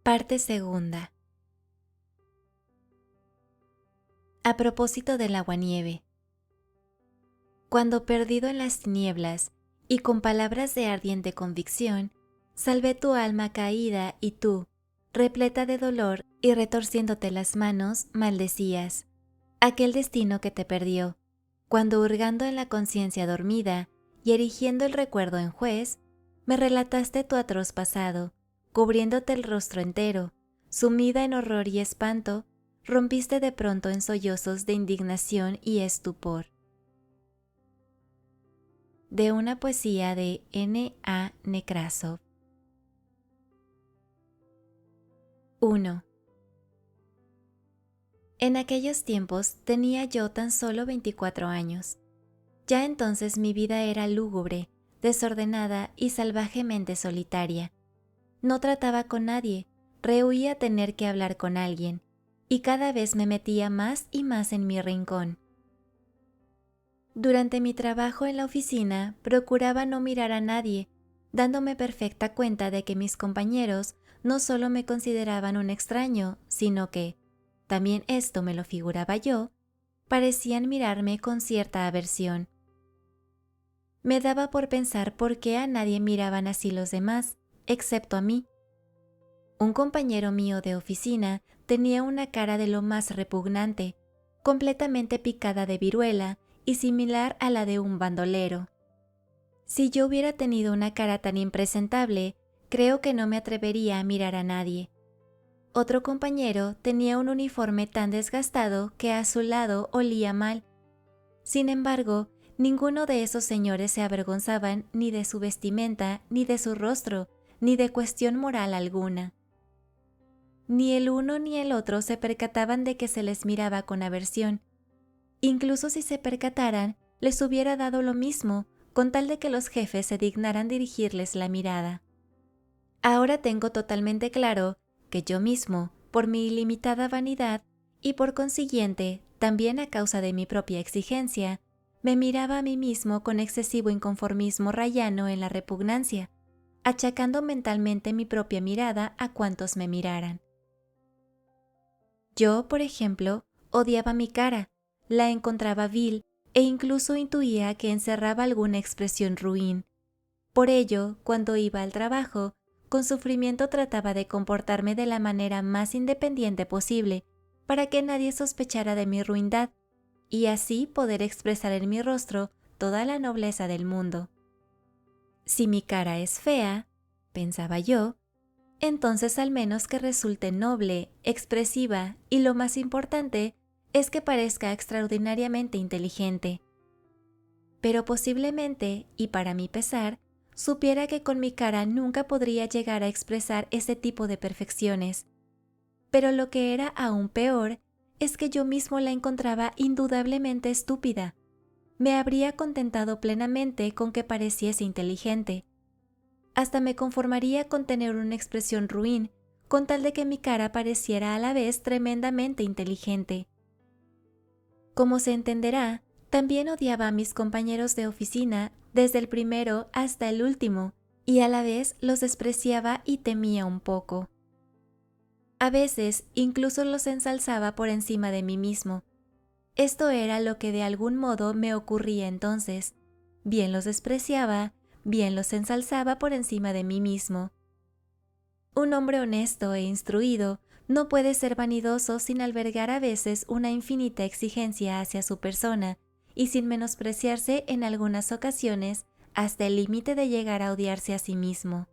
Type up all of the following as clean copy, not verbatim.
Parte segunda. A propósito del aguanieve. Cuando perdido en las tinieblas y con palabras de ardiente convicción, salvé tu alma caída y tú, repleta de dolor y retorciéndote las manos, maldecías aquel destino que te perdió, cuando hurgando en la conciencia dormida y erigiendo el recuerdo en juez, me relataste tu atroz pasado, cubriéndote el rostro entero, sumida en horror y espanto, rompiste de pronto en sollozos de indignación y estupor. De una poesía de N. A. Nekrasov. 1. En aquellos tiempos tenía yo tan solo 24 años. Ya entonces mi vida era lúgubre, desordenada y salvajemente solitaria. No trataba con nadie, rehuía tener que hablar con alguien, y cada vez me metía más y más en mi rincón. Durante mi trabajo en la oficina procuraba no mirar a nadie, dándome perfecta cuenta de que mis compañeros no solo me consideraban un extraño, sino que, también esto me lo figuraba yo, parecían mirarme con cierta aversión. Me daba por pensar por qué a nadie miraban así los demás, excepto a mí. Un compañero mío de oficina tenía una cara de lo más repugnante, completamente picada de viruela y similar a la de un bandolero. Si yo hubiera tenido una cara tan impresentable, creo que no me atrevería a mirar a nadie. Otro compañero tenía un uniforme tan desgastado que a su lado olía mal. Sin embargo, ninguno de esos señores se avergonzaban ni de su vestimenta, ni de su rostro, ni de cuestión moral alguna. Ni el uno ni el otro se percataban de que se les miraba con aversión. Incluso si se percataran, les hubiera dado lo mismo, con tal de que los jefes se dignaran dirigirles la mirada. Ahora tengo totalmente claro que yo mismo, por mi ilimitada vanidad y por consiguiente, también a causa de mi propia exigencia, me miraba a mí mismo con excesivo inconformismo rayano en la repugnancia, achacando mentalmente mi propia mirada a cuantos me miraran. Yo, por ejemplo, odiaba mi cara, la encontraba vil e incluso intuía que encerraba alguna expresión ruin. Por ello, cuando iba al trabajo, con sufrimiento trataba de comportarme de la manera más independiente posible para que nadie sospechara de mi ruindad y así poder expresar en mi rostro toda la nobleza del mundo. Si mi cara es fea, pensaba yo, entonces al menos que resulte noble, expresiva y lo más importante es que parezca extraordinariamente inteligente. Pero posiblemente, y para mi pesar, supiera que con mi cara nunca podría llegar a expresar ese tipo de perfecciones. Pero lo que era aún peor es que yo mismo la encontraba indudablemente estúpida. Me habría contentado plenamente con que pareciese inteligente. Hasta me conformaría con tener una expresión ruin, con tal de que mi cara pareciera a la vez tremendamente inteligente. Como se entenderá, también odiaba a mis compañeros de oficina desde el primero hasta el último, y a la vez los despreciaba y temía un poco. A veces incluso los ensalzaba por encima de mí mismo. Esto era lo que de algún modo me ocurría entonces. Bien los despreciaba, bien los ensalzaba por encima de mí mismo. Un hombre honesto e instruido no puede ser vanidoso sin albergar a veces una infinita exigencia hacia su persona y sin menospreciarse en algunas ocasiones hasta el límite de llegar a odiarse a sí mismo.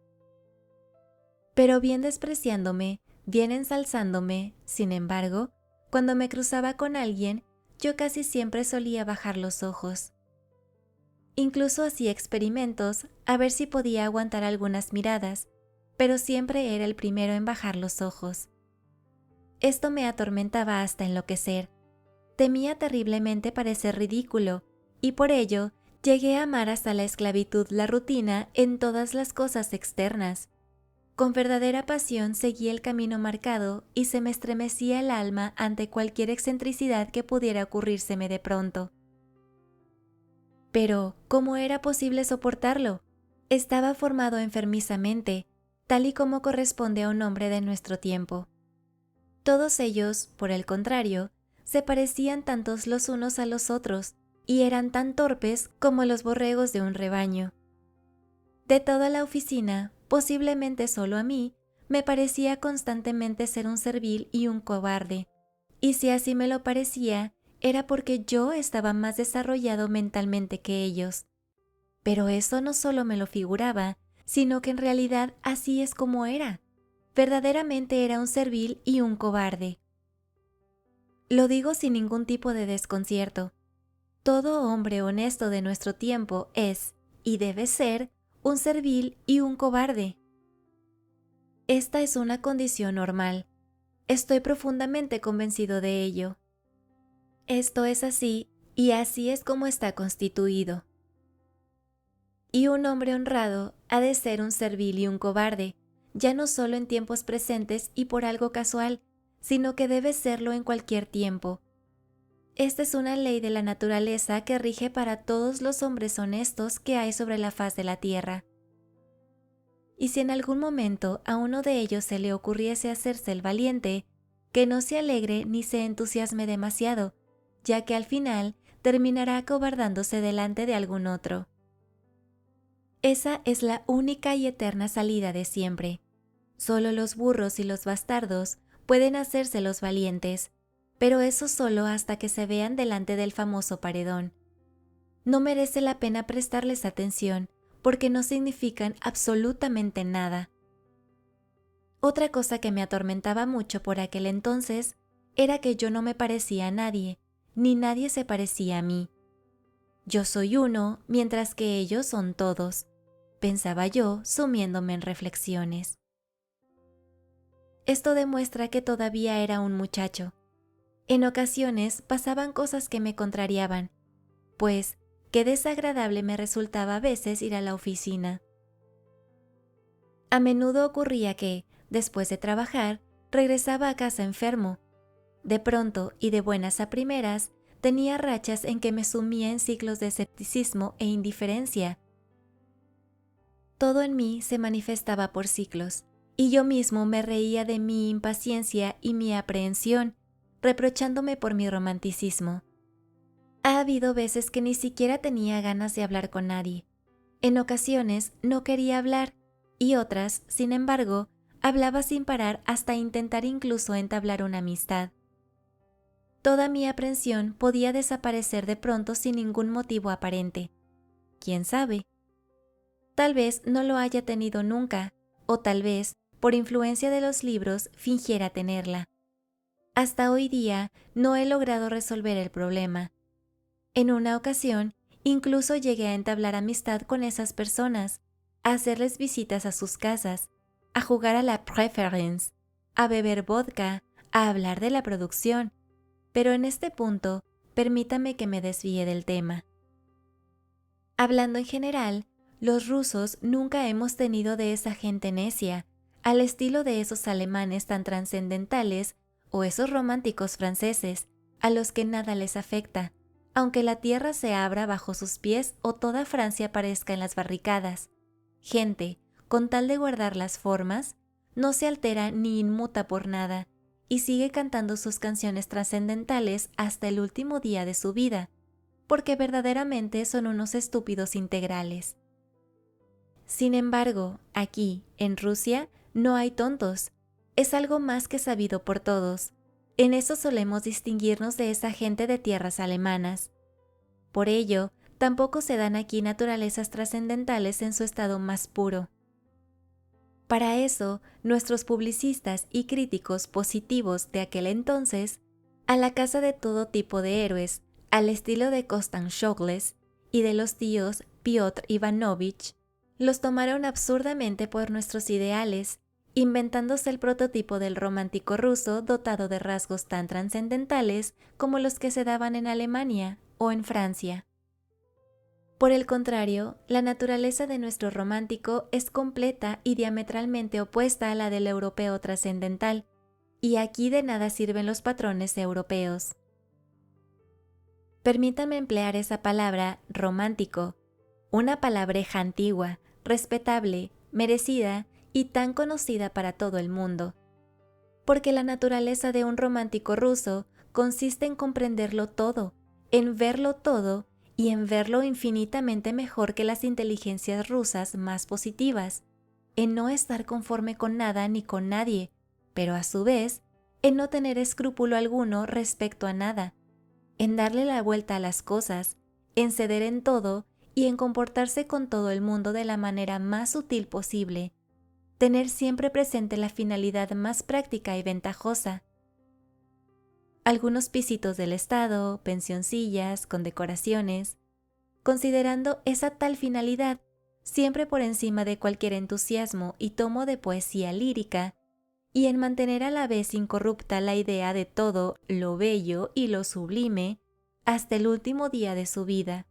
Pero bien despreciándome, bien ensalzándome, sin embargo, cuando me cruzaba con alguien, yo casi siempre solía bajar los ojos. Incluso hacía experimentos a ver si podía aguantar algunas miradas, pero siempre era el primero en bajar los ojos. Esto me atormentaba hasta enloquecer. Temía terriblemente parecer ridículo, y por ello llegué a amar hasta la esclavitud la rutina en todas las cosas externas. Con verdadera pasión seguí el camino marcado y se me estremecía el alma ante cualquier excentricidad que pudiera ocurrírseme de pronto. Pero, ¿cómo era posible soportarlo? Estaba formado enfermizamente, tal y como corresponde a un hombre de nuestro tiempo. Todos ellos, por el contrario, se parecían tantos los unos a los otros y eran tan torpes como los borregos de un rebaño. De toda la oficina, posiblemente solo a mí, me parecía constantemente ser un servil y un cobarde, y si así me lo parecía, era porque yo estaba más desarrollado mentalmente que ellos. Pero eso no solo me lo figuraba, sino que en realidad así es como era. Verdaderamente era un servil y un cobarde. Lo digo sin ningún tipo de desconcierto. Todo hombre honesto de nuestro tiempo es, y debe ser, un servil y un cobarde. Esta es una condición normal. Estoy profundamente convencido de ello. Esto es así, y así es como está constituido. Y un hombre honrado ha de ser un servil y un cobarde, ya no solo en tiempos presentes y por algo casual, sino que debe serlo en cualquier tiempo. Esta es una ley de la naturaleza que rige para todos los hombres honestos que hay sobre la faz de la tierra. Y si en algún momento a uno de ellos se le ocurriese hacerse el valiente, que no se alegre ni se entusiasme demasiado, ya que al final terminará acobardándose delante de algún otro. Esa es la única y eterna salida de siempre. Solo los burros y los bastardos pueden hacerse los valientes, pero eso solo hasta que se vean delante del famoso paredón. No merece la pena prestarles atención, porque no significan absolutamente nada. Otra cosa que me atormentaba mucho por aquel entonces era que yo no me parecía a nadie, ni nadie se parecía a mí. Yo soy uno, mientras que ellos son todos, pensaba yo, sumiéndome en reflexiones. Esto demuestra que todavía era un muchacho. En ocasiones pasaban cosas que me contrariaban, pues qué desagradable me resultaba a veces ir a la oficina. A menudo ocurría que, después de trabajar, regresaba a casa enfermo. De pronto y de buenas a primeras, tenía rachas en que me sumía en ciclos de escepticismo e indiferencia. Todo en mí se manifestaba por ciclos, y yo mismo me reía de mi impaciencia y mi aprehensión, reprochándome por mi romanticismo. Ha habido veces que ni siquiera tenía ganas de hablar con nadie. En ocasiones no quería hablar, y otras, sin embargo, hablaba sin parar hasta intentar incluso entablar una amistad. Toda mi aprensión podía desaparecer de pronto sin ningún motivo aparente. ¿Quién sabe? Tal vez no lo haya tenido nunca, o tal vez, por influencia de los libros, fingiera tenerla. Hasta hoy día no he logrado resolver el problema. En una ocasión, incluso llegué a entablar amistad con esas personas, a hacerles visitas a sus casas, a jugar a la préférence, a beber vodka, a hablar de la producción, pero en este punto, permítame que me desvíe del tema. Hablando en general, los rusos nunca hemos tenido de esa gente necia, al estilo de esos alemanes tan trascendentales o esos románticos franceses, a los que nada les afecta, aunque la tierra se abra bajo sus pies o toda Francia aparezca en las barricadas. Gente, con tal de guardar las formas, no se altera ni inmuta por nada, y sigue cantando sus canciones trascendentales hasta el último día de su vida, porque verdaderamente son unos estúpidos integrales. Sin embargo, aquí, en Rusia, no hay tontos. Es algo más que sabido por todos. En eso solemos distinguirnos de esa gente de tierras alemanas. Por ello, tampoco se dan aquí naturalezas trascendentales en su estado más puro. Para eso, nuestros publicistas y críticos positivos de aquel entonces, a la caza de todo tipo de héroes, al estilo de Konstantin y de los tíos Piotr Ivanovich, los tomaron absurdamente por nuestros ideales, inventándose el prototipo del romántico ruso dotado de rasgos tan trascendentales como los que se daban en Alemania o en Francia. Por el contrario, la naturaleza de nuestro romántico es completa y diametralmente opuesta a la del europeo trascendental, y aquí de nada sirven los patrones europeos. Permítame emplear esa palabra romántico, una palabreja antigua, respetable, merecida y tan conocida para todo el mundo. Porque la naturaleza de un romántico ruso consiste en comprenderlo todo, en verlo todo y en verlo infinitamente mejor que las inteligencias rusas más positivas, en no estar conforme con nada ni con nadie, pero a su vez, en no tener escrúpulo alguno respecto a nada, en darle la vuelta a las cosas, en ceder en todo y en comportarse con todo el mundo de la manera más sutil posible, tener siempre presente la finalidad más práctica y ventajosa. Algunos pisitos del Estado, pensioncillas, condecoraciones, considerando esa tal finalidad siempre por encima de cualquier entusiasmo y tomo de poesía lírica, y en mantener a la vez incorrupta la idea de todo lo bello y lo sublime hasta el último día de su vida.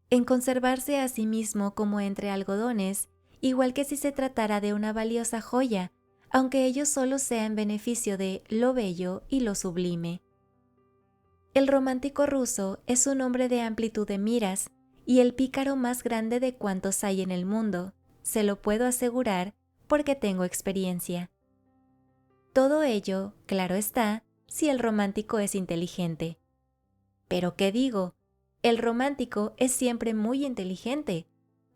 En conservarse a sí mismo como entre algodones, igual que si se tratara de una valiosa joya, aunque ello solo sea en beneficio de lo bello y lo sublime. El romántico ruso es un hombre de amplitud de miras y el pícaro más grande de cuantos hay en el mundo, se lo puedo asegurar porque tengo experiencia. Todo ello, claro está, si el romántico es inteligente. Pero ¿qué digo? El romántico es siempre muy inteligente,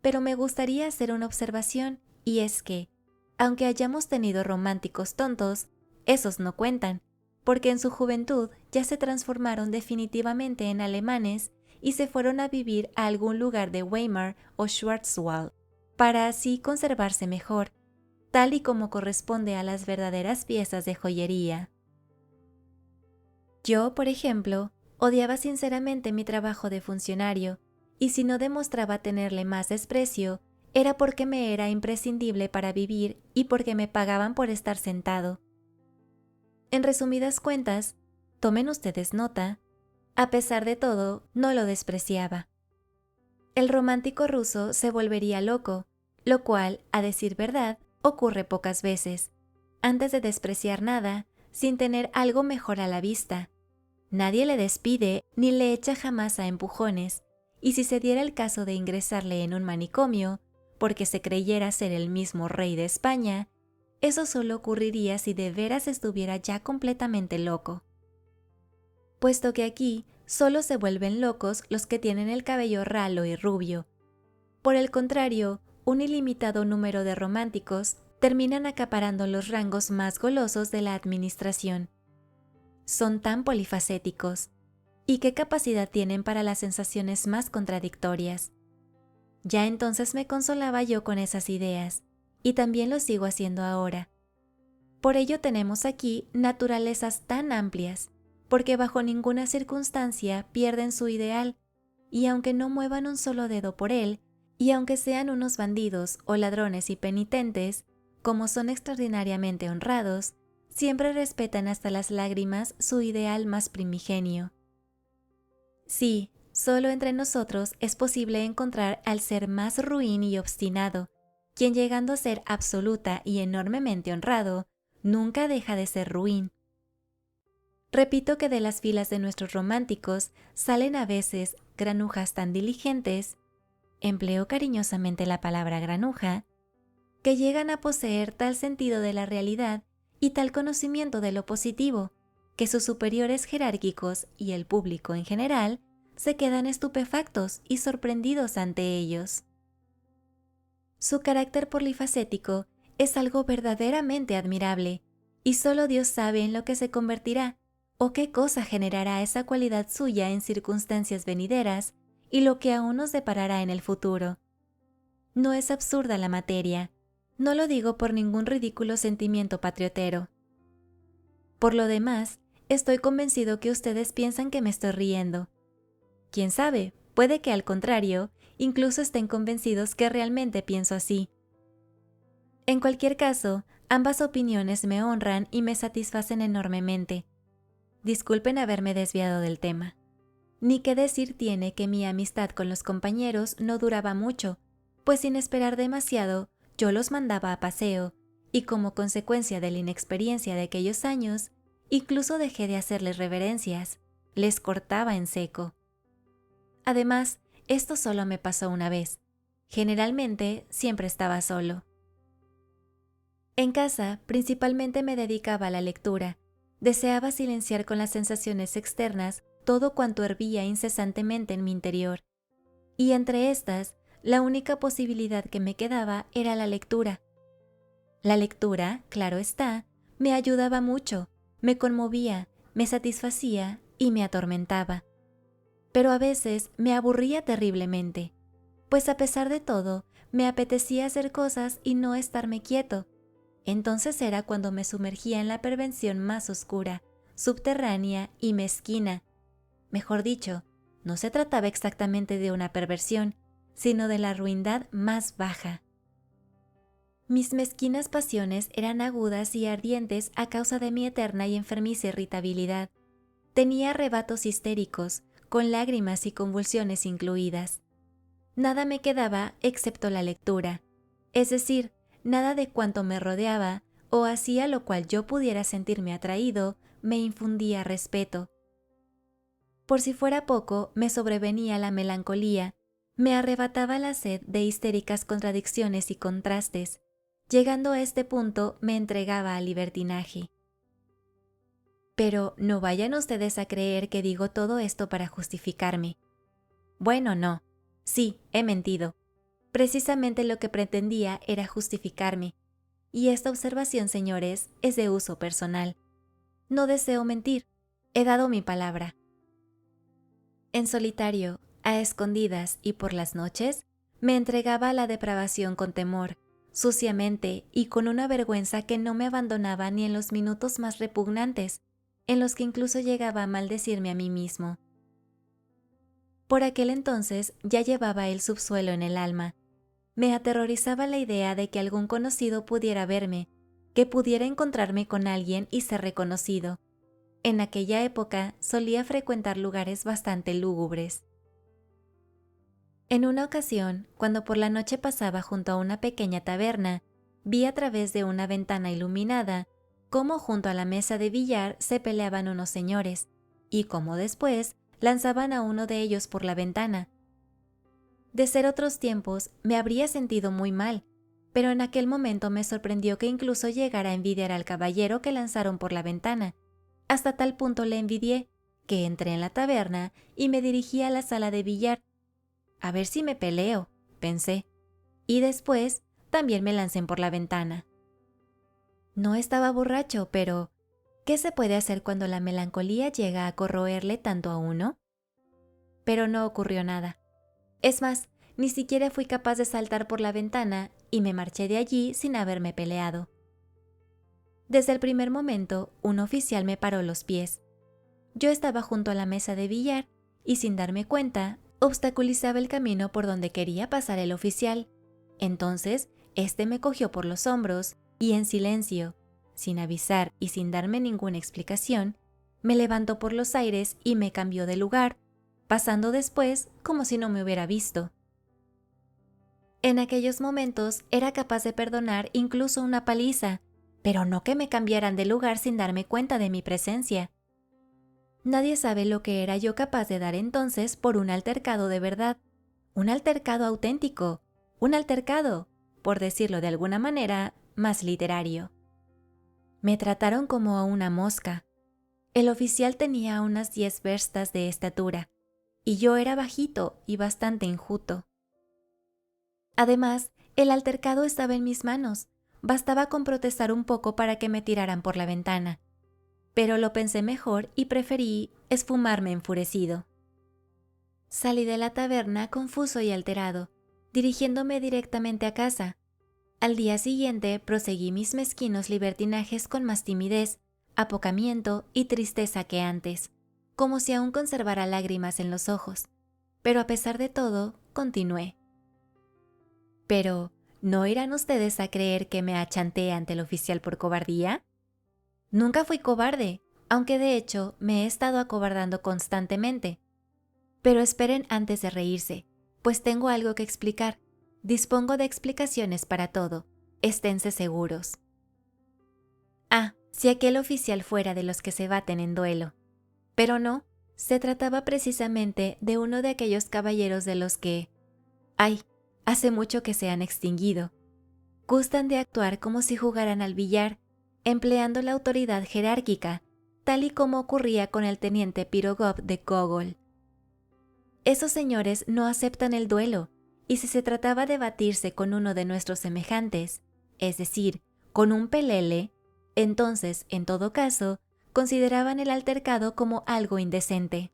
pero me gustaría hacer una observación, y es que, aunque hayamos tenido románticos tontos, esos no cuentan, porque en su juventud ya se transformaron definitivamente en alemanes y se fueron a vivir a algún lugar de Weimar o Schwarzwald, para así conservarse mejor, tal y como corresponde a las verdaderas piezas de joyería. Yo, por ejemplo, odiaba sinceramente mi trabajo de funcionario, y si no demostraba tenerle más desprecio, era porque me era imprescindible para vivir y porque me pagaban por estar sentado. En resumidas cuentas, tomen ustedes nota, a pesar de todo, no lo despreciaba. El romántico ruso se volvería loco, lo cual, a decir verdad, ocurre pocas veces, antes de despreciar nada, sin tener algo mejor a la vista. Nadie le despide ni le echa jamás a empujones, y si se diera el caso de ingresarle en un manicomio, porque se creyera ser el mismo rey de España, eso solo ocurriría si de veras estuviera ya completamente loco. Puesto que aquí solo se vuelven locos los que tienen el cabello ralo y rubio. Por el contrario, un ilimitado número de románticos terminan acaparando los rangos más golosos de la administración. Son tan polifacéticos, y qué capacidad tienen para las sensaciones más contradictorias. Ya entonces me consolaba yo con esas ideas, y también lo sigo haciendo ahora. Por ello tenemos aquí naturalezas tan amplias, porque bajo ninguna circunstancia pierden su ideal, y aunque no muevan un solo dedo por él, y aunque sean unos bandidos o ladrones y penitentes, como son extraordinariamente honrados, siempre respetan hasta las lágrimas su ideal más primigenio. Sí, solo entre nosotros es posible encontrar al ser más ruin y obstinado, quien llegando a ser absoluta y enormemente honrado, nunca deja de ser ruin. Repito que de las filas de nuestros románticos salen a veces granujas tan diligentes, empleo cariñosamente la palabra granuja, que llegan a poseer tal sentido de la realidad y tal conocimiento de lo positivo, que sus superiores jerárquicos y el público en general se quedan estupefactos y sorprendidos ante ellos. Su carácter polifacético es algo verdaderamente admirable, y solo Dios sabe en lo que se convertirá o qué cosa generará esa cualidad suya en circunstancias venideras y lo que aún nos deparará en el futuro. No es absurda la materia, no lo digo por ningún ridículo sentimiento patriotero. Por lo demás, estoy convencido que ustedes piensan que me estoy riendo. Quién sabe, puede que al contrario, incluso estén convencidos que realmente pienso así. En cualquier caso, ambas opiniones me honran y me satisfacen enormemente. Disculpen haberme desviado del tema. Ni qué decir tiene que mi amistad con los compañeros no duraba mucho, pues sin esperar demasiado, yo los mandaba a paseo, y como consecuencia de la inexperiencia de aquellos años, incluso dejé de hacerles reverencias, les cortaba en seco. Además, esto solo me pasó una vez. Generalmente, siempre estaba solo. En casa, principalmente me dedicaba a la lectura. Deseaba silenciar con las sensaciones externas todo cuanto hervía incesantemente en mi interior. Y entre estas, la única posibilidad que me quedaba era la lectura. La lectura, claro está, me ayudaba mucho, me conmovía, me satisfacía y me atormentaba. Pero a veces me aburría terriblemente, pues a pesar de todo, me apetecía hacer cosas y no estarme quieto. Entonces era cuando me sumergía en la perversión más oscura, subterránea y mezquina. Mejor dicho, no se trataba exactamente de una perversión, sino de la ruindad más baja. Mis mezquinas pasiones eran agudas y ardientes a causa de mi eterna y enfermiza irritabilidad. Tenía arrebatos histéricos, con lágrimas y convulsiones incluidas. Nada me quedaba excepto la lectura, es decir, nada de cuanto me rodeaba o hacía lo cual yo pudiera sentirme atraído me infundía respeto. Por si fuera poco, me sobrevenía la melancolía, me arrebataba la sed de histéricas contradicciones y contrastes. Llegando a este punto, me entregaba al libertinaje. Pero no vayan ustedes a creer que digo todo esto para justificarme. Bueno, no. Sí, he mentido. Precisamente lo que pretendía era justificarme. Y esta observación, señores, es de uso personal. No deseo mentir. He dado mi palabra. En solitario, a escondidas y por las noches, me entregaba a la depravación con temor, suciamente y con una vergüenza que no me abandonaba ni en los minutos más repugnantes, en los que incluso llegaba a maldecirme a mí mismo. Por aquel entonces ya llevaba el subsuelo en el alma. Me aterrorizaba la idea de que algún conocido pudiera verme, que pudiera encontrarme con alguien y ser reconocido. En aquella época solía frecuentar lugares bastante lúgubres. En una ocasión, cuando por la noche pasaba junto a una pequeña taberna, vi a través de una ventana iluminada cómo junto a la mesa de billar se peleaban unos señores, y cómo después lanzaban a uno de ellos por la ventana. De ser otros tiempos, me habría sentido muy mal, pero en aquel momento me sorprendió que incluso llegara a envidiar al caballero que lanzaron por la ventana. Hasta tal punto le envidié, que entré en la taberna y me dirigí a la sala de billar. A ver si me peleo, pensé, y después también me lancé por la ventana. No estaba borracho, pero ¿qué se puede hacer cuando la melancolía llega a corroerle tanto a uno? Pero no ocurrió nada. Es más, ni siquiera fui capaz de saltar por la ventana y me marché de allí sin haberme peleado. Desde el primer momento, un oficial me paró los pies. Yo estaba junto a la mesa de billar y sin darme cuenta, obstaculizaba el camino por donde quería pasar el oficial. Entonces, este me cogió por los hombros y en silencio, sin avisar y sin darme ninguna explicación, me levantó por los aires y me cambió de lugar, pasando después como si no me hubiera visto. En aquellos momentos era capaz de perdonar incluso una paliza, pero no que me cambiaran de lugar sin darme cuenta de mi presencia. Nadie sabe lo que era yo capaz de dar entonces por un altercado de verdad, un altercado auténtico, un altercado, por decirlo de alguna manera, más literario. Me trataron como a una mosca. El oficial tenía unas 10 verstas de estatura, y yo era bajito y bastante enjuto. Además, el altercado estaba en mis manos, bastaba con protestar un poco para que me tiraran por la ventana. Pero lo pensé mejor y preferí esfumarme enfurecido. Salí de la taberna confuso y alterado, dirigiéndome directamente a casa. Al día siguiente proseguí mis mezquinos libertinajes con más timidez, apocamiento y tristeza que antes, como si aún conservara lágrimas en los ojos. Pero a pesar de todo, continué. Pero, ¿no irán ustedes a creer que me achanté ante el oficial por cobardía? Nunca fui cobarde, aunque de hecho me he estado acobardando constantemente. Pero esperen antes de reírse, pues tengo algo que explicar. Dispongo de explicaciones para todo. Esténse seguros. Si aquel oficial fuera de los que se baten en duelo. Pero no, se trataba precisamente de uno de aquellos caballeros de los que, hace mucho que se han extinguido. Gustan de actuar como si jugaran al billar, empleando la autoridad jerárquica, tal y como ocurría con el teniente Pirogov de Gogol. Esos señores no aceptan el duelo, y si se trataba de batirse con uno de nuestros semejantes, es decir, con un pelele, entonces, en todo caso, consideraban el altercado como algo indecente.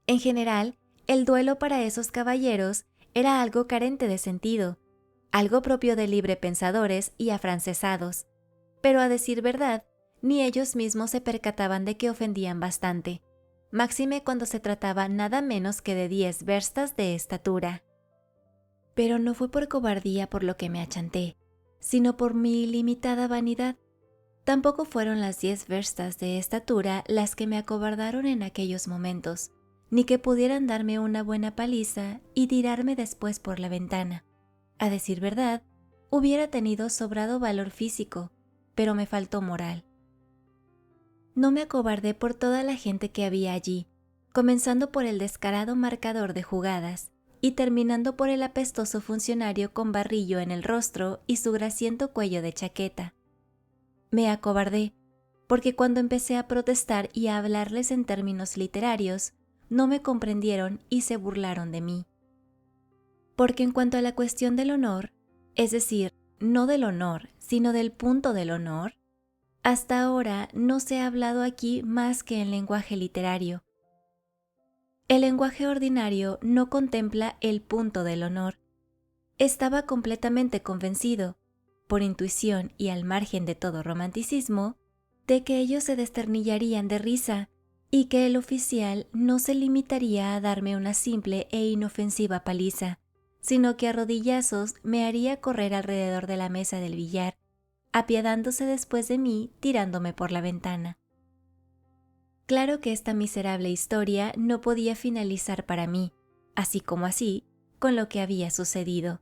En general, el duelo para esos caballeros era algo carente de sentido, algo propio de librepensadores y afrancesados, pero a decir verdad, ni ellos mismos se percataban de que ofendían bastante, máxime cuando se trataba nada menos que de 10 verstas de estatura. Pero no fue por cobardía por lo que me achanté, sino por mi ilimitada vanidad. Tampoco fueron las 10 verstas de estatura las que me acobardaron en aquellos momentos, ni que pudieran darme una buena paliza y tirarme después por la ventana. A decir verdad, hubiera tenido sobrado valor físico, pero me faltó moral. No me acobardé por toda la gente que había allí, comenzando por el descarado marcador de jugadas y terminando por el apestoso funcionario con barrillo en el rostro y su grasiento cuello de chaqueta. Me acobardé, porque cuando empecé a protestar y a hablarles en términos literarios, no me comprendieron y se burlaron de mí. Porque en cuanto a la cuestión del honor, es decir, no del honor, sino del punto del honor, hasta ahora no se ha hablado aquí más que en lenguaje literario. El lenguaje ordinario no contempla el punto del honor. Estaba completamente convencido, por intuición y al margen de todo romanticismo, de que ellos se desternillarían de risa y que el oficial no se limitaría a darme una simple e inofensiva paliza, sino que a rodillazos me haría correr alrededor de la mesa del billar, apiadándose después de mí tirándome por la ventana. Claro que esta miserable historia no podía finalizar para mí, así como así, con lo que había sucedido.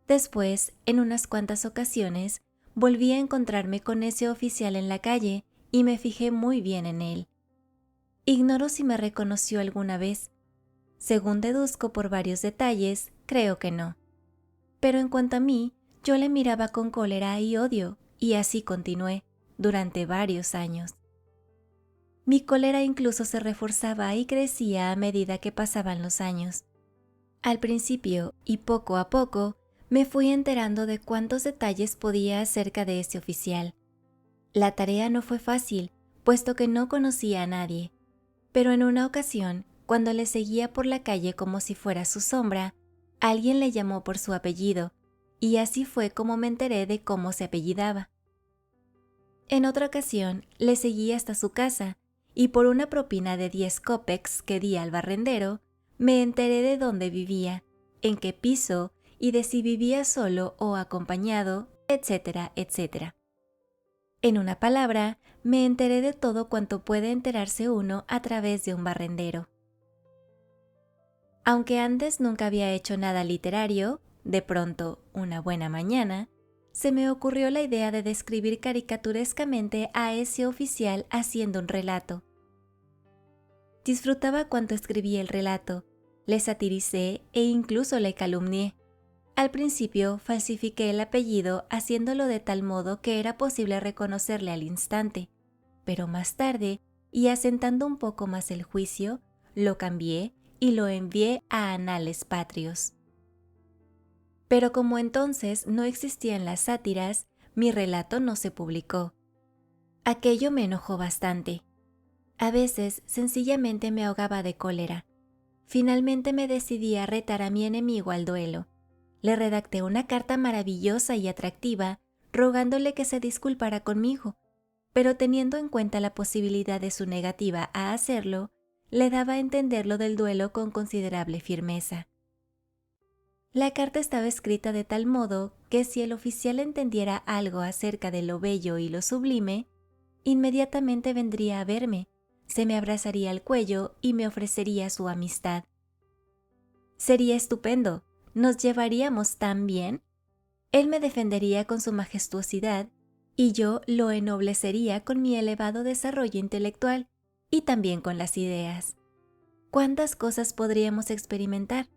Después, en unas cuantas ocasiones, volví a encontrarme con ese oficial en la calle y me fijé muy bien en él. Ignoro si me reconoció alguna vez. Según deduzco por varios detalles, creo que no. Pero en cuanto a mí, yo le miraba con cólera y odio, y así continué, durante varios años. Mi cólera incluso se reforzaba y crecía a medida que pasaban los años. Al principio, y poco a poco, me fui enterando de cuántos detalles podía acerca de ese oficial. La tarea no fue fácil, puesto que no conocía a nadie, pero en una ocasión, cuando le seguía por la calle como si fuera su sombra, alguien le llamó por su apellido, y así fue como me enteré de cómo se apellidaba. En otra ocasión, le seguí hasta su casa, y por una propina de 10 kopecks que di al barrendero, me enteré de dónde vivía, en qué piso, y de si vivía solo o acompañado, etcétera, etcétera. En una palabra, me enteré de todo cuanto puede enterarse uno a través de un barrendero. Aunque antes nunca había hecho nada literario, de pronto, una buena mañana, se me ocurrió la idea de describir caricaturescamente a ese oficial haciendo un relato. Disfrutaba cuanto escribí el relato, le satiricé e incluso le calumnié. Al principio falsifiqué el apellido haciéndolo de tal modo que era posible reconocerle al instante, pero más tarde, y asentando un poco más el juicio, lo cambié y lo envié a Anales Patrios. Pero como entonces no existían las sátiras, mi relato no se publicó. Aquello me enojó bastante. A veces sencillamente me ahogaba de cólera. Finalmente me decidí a retar a mi enemigo al duelo. Le redacté una carta maravillosa y atractiva, rogándole que se disculpara conmigo, pero teniendo en cuenta la posibilidad de su negativa a hacerlo, le daba a entender lo del duelo con considerable firmeza. La carta estaba escrita de tal modo que si el oficial entendiera algo acerca de lo bello y lo sublime, inmediatamente vendría a verme, se me abrazaría al cuello y me ofrecería su amistad. Sería estupendo, nos llevaríamos tan bien. Él me defendería con su majestuosidad y yo lo ennoblecería con mi elevado desarrollo intelectual y también con las ideas. ¿Cuántas cosas podríamos experimentar?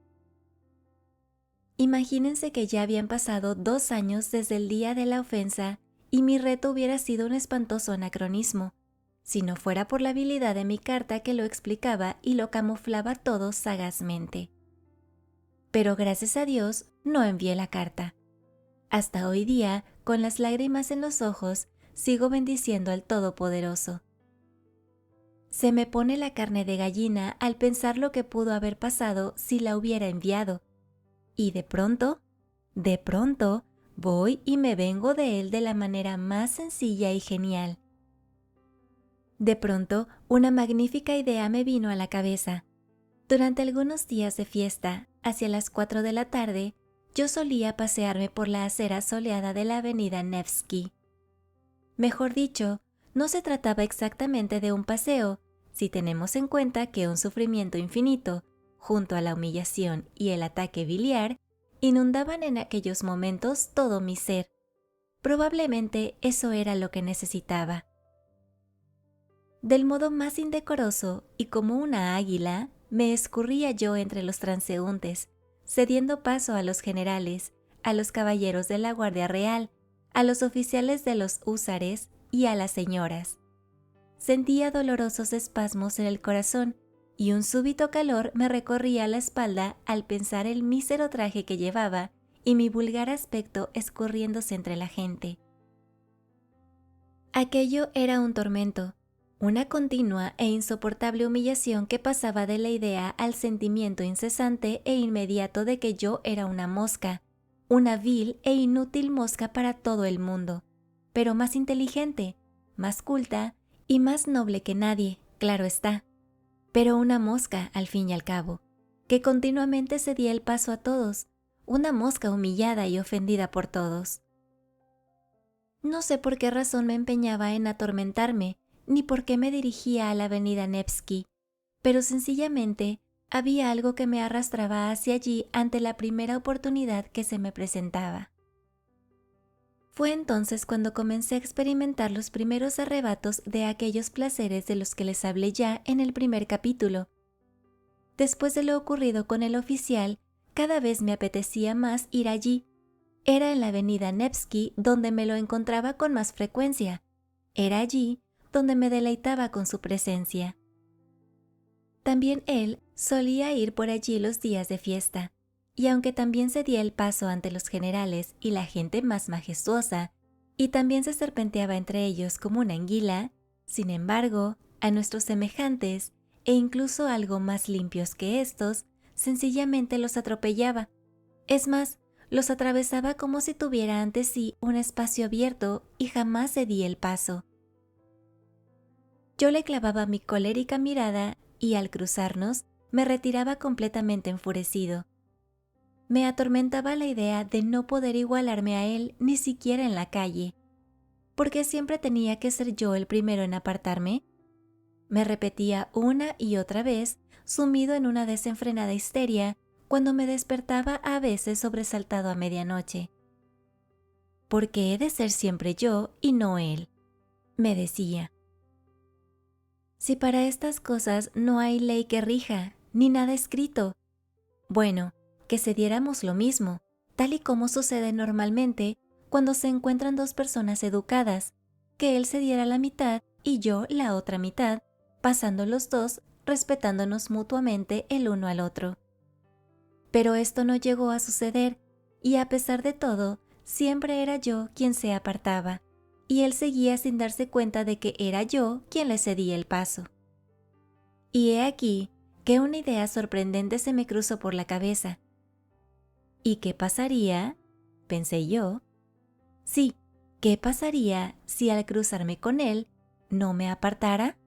Imagínense que ya habían pasado 2 años desde el día de la ofensa y mi reto hubiera sido un espantoso anacronismo, si no fuera por la habilidad de mi carta que lo explicaba y lo camuflaba todo sagazmente. Pero gracias a Dios no envié la carta. Hasta hoy día, con las lágrimas en los ojos, sigo bendiciendo al Todopoderoso. Se me pone la carne de gallina al pensar lo que pudo haber pasado si la hubiera enviado. Y de pronto, voy y me vengo de él de la manera más sencilla y genial. De pronto, una magnífica idea me vino a la cabeza. Durante algunos días de fiesta, hacia las 4 de la tarde, yo solía pasearme por la acera soleada de la avenida Nevsky. Mejor dicho, no se trataba exactamente de un paseo, si tenemos en cuenta que un sufrimiento infinito, junto a la humillación y el ataque biliar, inundaban en aquellos momentos todo mi ser. Probablemente eso era lo que necesitaba. Del modo más indecoroso y como una águila, me escurría yo entre los transeúntes, cediendo paso a los generales, a los caballeros de la Guardia Real, a los oficiales de los húsares y a las señoras. Sentía dolorosos espasmos en el corazón y un súbito calor me recorría la espalda al pensar el mísero traje que llevaba y mi vulgar aspecto escurriéndose entre la gente. Aquello era un tormento, una continua e insoportable humillación que pasaba de la idea al sentimiento incesante e inmediato de que yo era una mosca, una vil e inútil mosca para todo el mundo, pero más inteligente, más culta y más noble que nadie, claro está, pero una mosca al fin y al cabo, que continuamente cedía el paso a todos, una mosca humillada y ofendida por todos. No sé por qué razón me empeñaba en atormentarme, ni por qué me dirigía a la avenida Nevsky, pero sencillamente había algo que me arrastraba hacia allí ante la primera oportunidad que se me presentaba. Fue entonces cuando comencé a experimentar los primeros arrebatos de aquellos placeres de los que les hablé ya en el primer capítulo. Después de lo ocurrido con el oficial, cada vez me apetecía más ir allí. Era en la avenida Nevsky donde me lo encontraba con más frecuencia. Era allí donde me deleitaba con su presencia. También él solía ir por allí los días de fiesta, y aunque también cedía el paso ante los generales y la gente más majestuosa, y también se serpenteaba entre ellos como una anguila, sin embargo, a nuestros semejantes, e incluso algo más limpios que estos, sencillamente los atropellaba. Es más, los atravesaba como si tuviera ante sí un espacio abierto y jamás cedía el paso. Yo le clavaba mi colérica mirada y al cruzarnos me retiraba completamente enfurecido. Me atormentaba la idea de no poder igualarme a él ni siquiera en la calle. ¿Por qué siempre tenía que ser yo el primero en apartarme? Me repetía una y otra vez, sumido en una desenfrenada histeria, cuando me despertaba a veces sobresaltado a medianoche. ¿Por qué he de ser siempre yo y no él?, me decía. Si para estas cosas no hay ley que rija, ni nada escrito. Bueno, que cediéramos lo mismo, tal y como sucede normalmente cuando se encuentran dos personas educadas, que él cediera la mitad y yo la otra mitad, pasando los dos respetándonos mutuamente el uno al otro. Pero esto no llegó a suceder, y a pesar de todo, siempre era yo quien se apartaba, y él seguía sin darse cuenta de que era yo quien le cedía el paso. Y he aquí que una idea sorprendente se me cruzó por la cabeza. ¿Y qué pasaría?, pensé yo. Sí, ¿qué pasaría si al cruzarme con él no me apartara?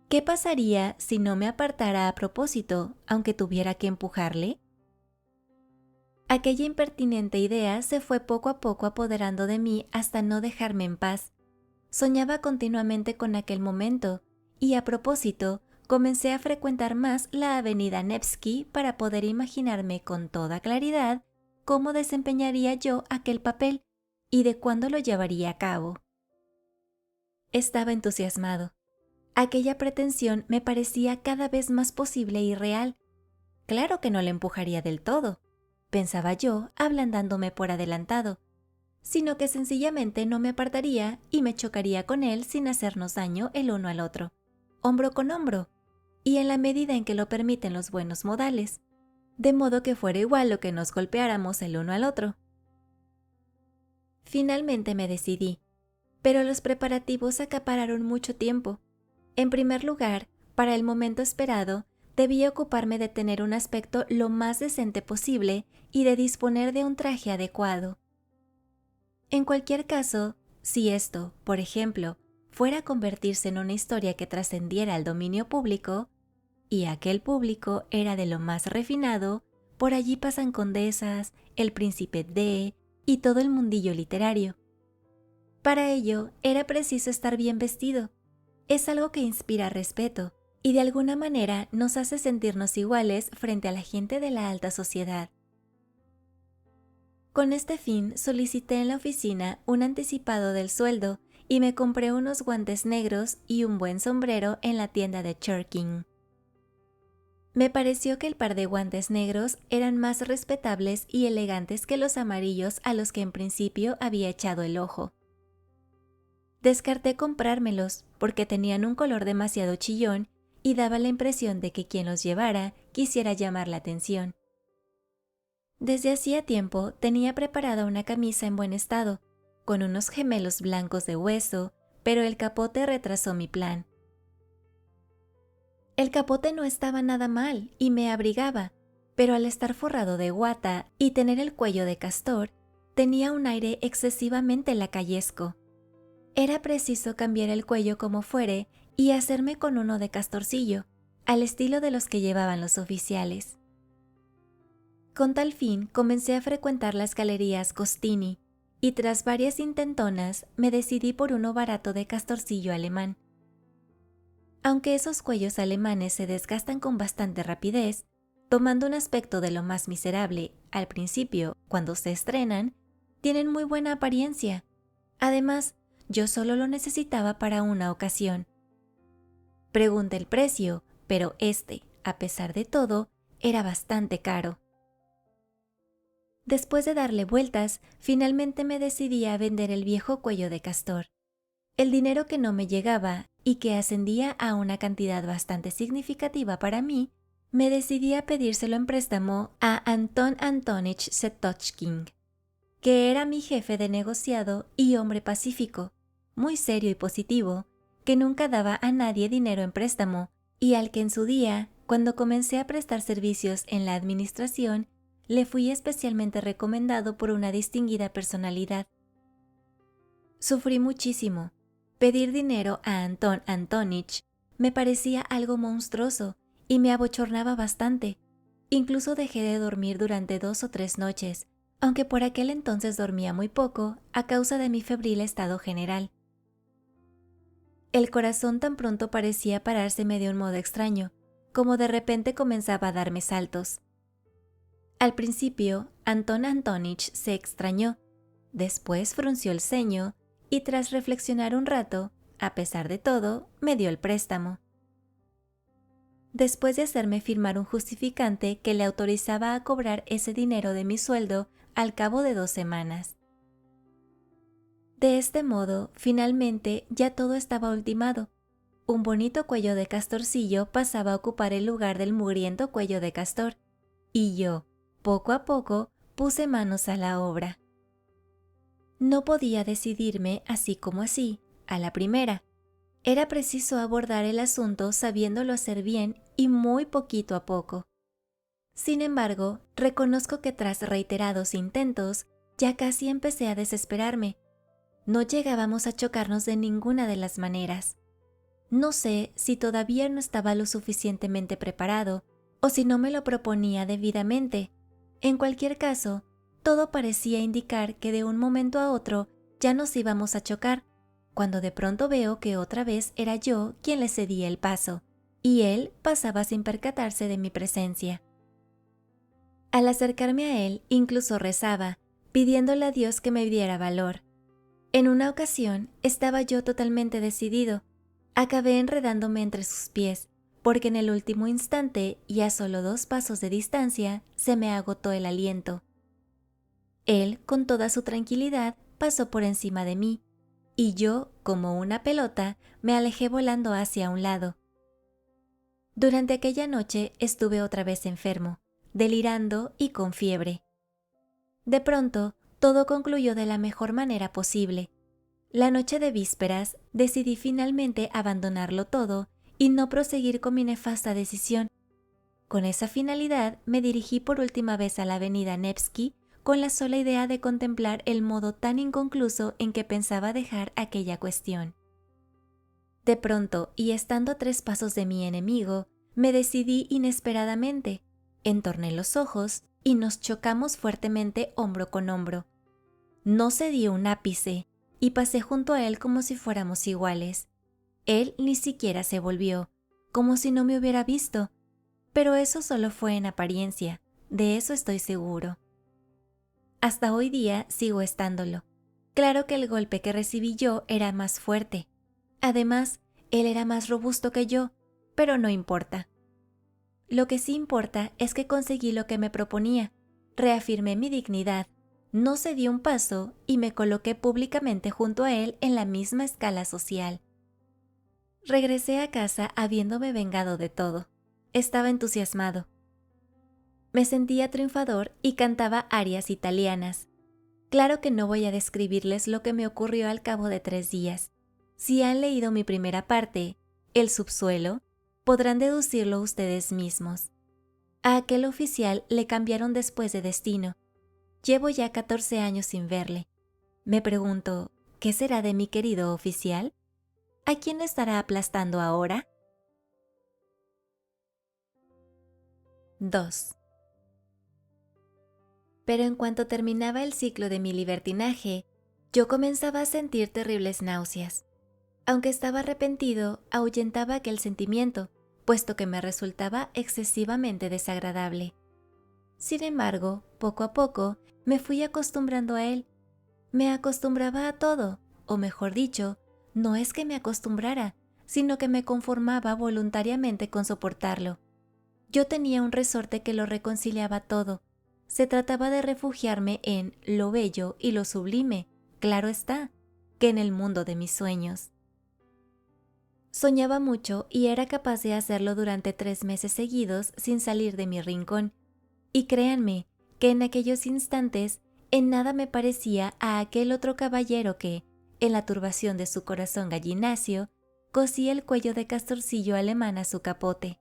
¿Qué pasaría si no me apartara a propósito, aunque tuviera que empujarle? Aquella impertinente idea se fue poco a poco apoderando de mí hasta no dejarme en paz. Soñaba continuamente con aquel momento, y a propósito, comencé a frecuentar más la avenida Nevsky para poder imaginarme con toda claridad cómo desempeñaría yo aquel papel y de cuándo lo llevaría a cabo. Estaba entusiasmado. Aquella pretensión me parecía cada vez más posible y real. Claro que no le empujaría del todo. pensaba yo, ablandándome por adelantado, sino que sencillamente no me apartaría y me chocaría con él sin hacernos daño el uno al otro, hombro con hombro, y en la medida en que lo permiten los buenos modales, de modo que fuera igual lo que nos golpeáramos el uno al otro. Finalmente me decidí, pero los preparativos acapararon mucho tiempo. En primer lugar, para el momento esperado, debía ocuparme de tener un aspecto lo más decente posible y de disponer de un traje adecuado. En cualquier caso, si esto, por ejemplo, fuera a convertirse en una historia que trascendiera al dominio público, y aquel público era de lo más refinado, por allí pasan condesas, el príncipe D y todo el mundillo literario. Para ello era preciso estar bien vestido. Es algo que inspira respeto y de alguna manera nos hace sentirnos iguales frente a la gente de la alta sociedad. Con este fin solicité en la oficina un anticipado del sueldo y me compré unos guantes negros y un buen sombrero en la tienda de Churking. Me pareció que el par de guantes negros eran más respetables y elegantes que los amarillos a los que en principio había echado el ojo. Descarté comprármelos porque tenían un color demasiado chillón y daba la impresión de que quien los llevara quisiera llamar la atención. Desde hacía tiempo tenía preparada una camisa en buen estado, con unos gemelos blancos de hueso, pero el capote retrasó mi plan. El capote no estaba nada mal y me abrigaba, pero al estar forrado de guata y tener el cuello de castor, tenía un aire excesivamente lacayesco. Era preciso cambiar el cuello como fuere y hacerme con uno de castorcillo, al estilo de los que llevaban los oficiales. Con tal fin comencé a frecuentar las galerías Costini y tras varias intentonas me decidí por uno barato de castorcillo alemán. Aunque esos cuellos alemanes se desgastan con bastante rapidez, tomando un aspecto de lo más miserable al principio cuando se estrenan, tienen muy buena apariencia. Además, yo solo lo necesitaba para una ocasión. Pregunté el precio, pero a pesar de todo, era bastante caro. Después de darle vueltas, finalmente me decidí a vender el viejo cuello de castor. El dinero que no me llegaba y que ascendía a una cantidad bastante significativa para mí, me decidí a pedírselo en préstamo a Anton Antonich Setochkin, que era mi jefe de negociado y hombre pacífico, muy serio y positivo, que nunca daba a nadie dinero en préstamo y al que en su día, cuando comencé a prestar servicios en la administración, le fui especialmente recomendado por una distinguida personalidad. Sufrí muchísimo. Pedir dinero a Anton Antonich me parecía algo monstruoso y me abochornaba bastante. Incluso dejé de dormir durante 2 o 3 noches, aunque por aquel entonces dormía muy poco a causa de mi febril estado general. El corazón tan pronto parecía parárseme de un modo extraño, como de repente comenzaba a darme saltos. Al principio, Anton Antonich se extrañó, después frunció el ceño y tras reflexionar un rato, a pesar de todo, me dio el préstamo. Después de hacerme firmar un justificante que le autorizaba a cobrar ese dinero de mi sueldo al cabo de 2 semanas. De este modo, finalmente, ya todo estaba ultimado. Un bonito cuello de castorcillo pasaba a ocupar el lugar del mugriento cuello de castor, y yo, poco a poco, puse manos a la obra. No podía decidirme así como así, a la primera. Era preciso abordar el asunto sabiéndolo hacer bien y muy poquito a poco. Sin embargo, reconozco que tras reiterados intentos, ya casi empecé a desesperarme. No llegábamos a chocarnos de ninguna de las maneras. No sé si todavía no estaba lo suficientemente preparado o si no me lo proponía debidamente. En cualquier caso, todo parecía indicar que de un momento a otro ya nos íbamos a chocar, cuando de pronto veo que otra vez era yo quien le cedía el paso, y él pasaba sin percatarse de mi presencia. Al acercarme a él, incluso rezaba, pidiéndole a Dios que me diera valor. En una ocasión estaba yo totalmente decidido. Acabé enredándome entre sus pies, porque en el último instante y a solo 2 pasos de distancia se me agotó el aliento. Él, con toda su tranquilidad, pasó por encima de mí, y yo, como una pelota, me alejé volando hacia un lado. Durante aquella noche estuve otra vez enfermo, delirando y con fiebre. De pronto, todo concluyó de la mejor manera posible. La noche de vísperas decidí finalmente abandonarlo todo y no proseguir con mi nefasta decisión. Con esa finalidad me dirigí por última vez a la avenida Nevsky con la sola idea de contemplar el modo tan inconcluso en que pensaba dejar aquella cuestión. De pronto, y estando a 3 pasos de mi enemigo, me decidí inesperadamente, entorné los ojos y nos chocamos fuertemente hombro con hombro. No cedí un ápice y pasé junto a él como si fuéramos iguales. Él ni siquiera se volvió, como si no me hubiera visto, pero eso solo fue en apariencia, de eso estoy seguro. Hasta hoy día sigo estándolo. Claro que el golpe que recibí yo era más fuerte. Además, él era más robusto que yo, pero no importa. Lo que sí importa es que conseguí lo que me proponía, reafirmé mi dignidad, no cedí un paso y me coloqué públicamente junto a él en la misma escala social. Regresé a casa habiéndome vengado de todo. Estaba entusiasmado. Me sentía triunfador y cantaba arias italianas. Claro que no voy a describirles lo que me ocurrió al cabo de 3 días. Si han leído mi primera parte, El subsuelo, podrán deducirlo ustedes mismos. A aquel oficial le cambiaron después de destino. Llevo ya 14 años sin verle. Me pregunto, ¿qué será de mi querido oficial? ¿A quién le estará aplastando ahora? 2. Pero en cuanto terminaba el ciclo de mi libertinaje, yo comenzaba a sentir terribles náuseas. Aunque estaba arrepentido, ahuyentaba aquel sentimiento, puesto que me resultaba excesivamente desagradable. Sin embargo, poco a poco, me fui acostumbrando a él. Me acostumbraba a todo, o mejor dicho, no es que me acostumbrara, sino que me conformaba voluntariamente con soportarlo. Yo tenía un resorte que lo reconciliaba todo. Se trataba de refugiarme en lo bello y lo sublime, claro está, que en el mundo de mis sueños. Soñaba mucho y era capaz de hacerlo durante 3 meses seguidos sin salir de mi rincón. Y créanme que en aquellos instantes en nada me parecía a aquel otro caballero que, en la turbación de su corazón gallináceo, cosía el cuello de castorcillo alemán a su capote.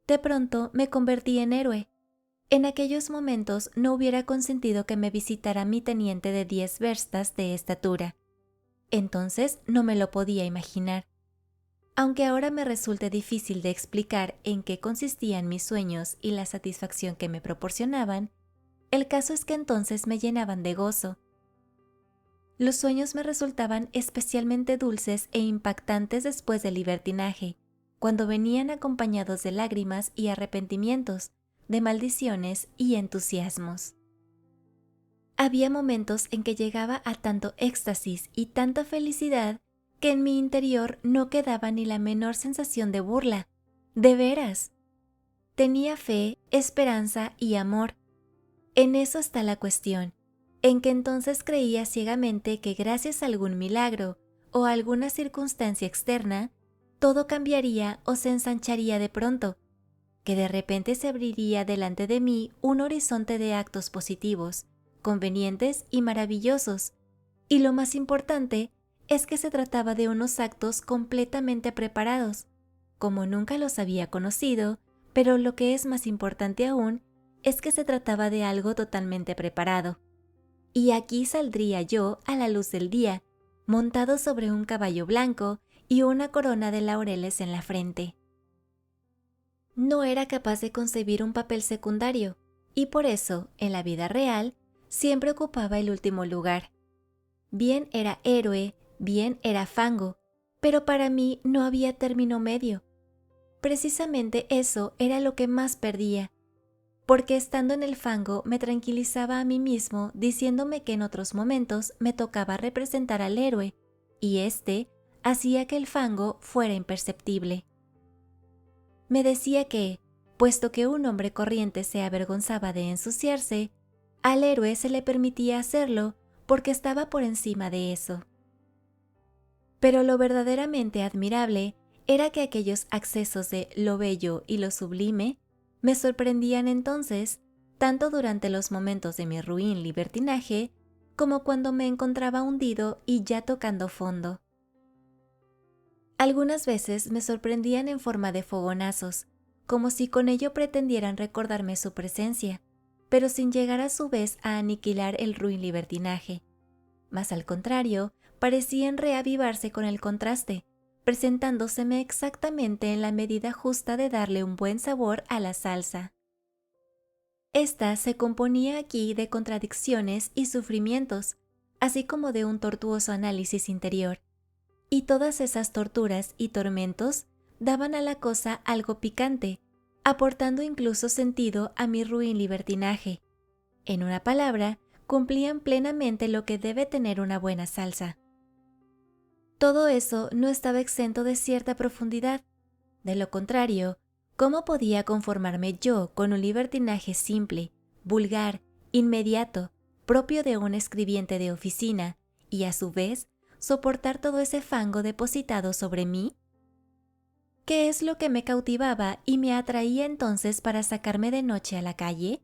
De pronto me convertí en héroe. En aquellos momentos no hubiera consentido que me visitara mi teniente de 10 verstas de estatura. Entonces no me lo podía imaginar. Aunque ahora me resulte difícil de explicar en qué consistían mis sueños y la satisfacción que me proporcionaban, el caso es que entonces me llenaban de gozo. Los sueños me resultaban especialmente dulces e impactantes después del libertinaje, cuando venían acompañados de lágrimas y arrepentimientos, de maldiciones y entusiasmos. Había momentos en que llegaba a tanto éxtasis y tanta felicidad que en mi interior no quedaba ni la menor sensación de burla. De veras. Tenía fe, esperanza y amor. En eso está la cuestión, en que entonces creía ciegamente que gracias a algún milagro o a alguna circunstancia externa, todo cambiaría o se ensancharía de pronto, que de repente se abriría delante de mí un horizonte de actos positivos, convenientes y maravillosos, y lo más importante es que se trataba de unos actos completamente preparados, como nunca los había conocido, pero lo que es más importante aún es que se trataba de algo totalmente preparado. Y aquí saldría yo a la luz del día, montado sobre un caballo blanco y una corona de laureles en la frente. No era capaz de concebir un papel secundario, y por eso, en la vida real, siempre ocupaba el último lugar. Bien era héroe, bien era fango, pero para mí no había término medio. Precisamente eso era lo que más perdía, porque estando en el fango me tranquilizaba a mí mismo diciéndome que en otros momentos me tocaba representar al héroe, y éste hacía que el fango fuera imperceptible. Me decía que, puesto que un hombre corriente se avergonzaba de ensuciarse, al héroe se le permitía hacerlo porque estaba por encima de eso. Pero lo verdaderamente admirable era que aquellos accesos de lo bello y lo sublime me sorprendían entonces, tanto durante los momentos de mi ruin libertinaje, como cuando me encontraba hundido y ya tocando fondo. Algunas veces me sorprendían en forma de fogonazos, como si con ello pretendieran recordarme su presencia, pero sin llegar a su vez a aniquilar el ruin libertinaje. Mas al contrario, parecían reavivarse con el contraste, presentándoseme exactamente en la medida justa de darle un buen sabor a la salsa. Esta se componía aquí de contradicciones y sufrimientos, así como de un tortuoso análisis interior, y todas esas torturas y tormentos daban a la cosa algo picante, aportando incluso sentido a mi ruin libertinaje. En una palabra, cumplían plenamente lo que debe tener una buena salsa. Todo eso no estaba exento de cierta profundidad. De lo contrario, ¿cómo podía conformarme yo con un libertinaje simple, vulgar, inmediato, propio de un escribiente de oficina, y a su vez soportar todo ese fango depositado sobre mí? ¿Qué es lo que me cautivaba y me atraía entonces para sacarme de noche a la calle?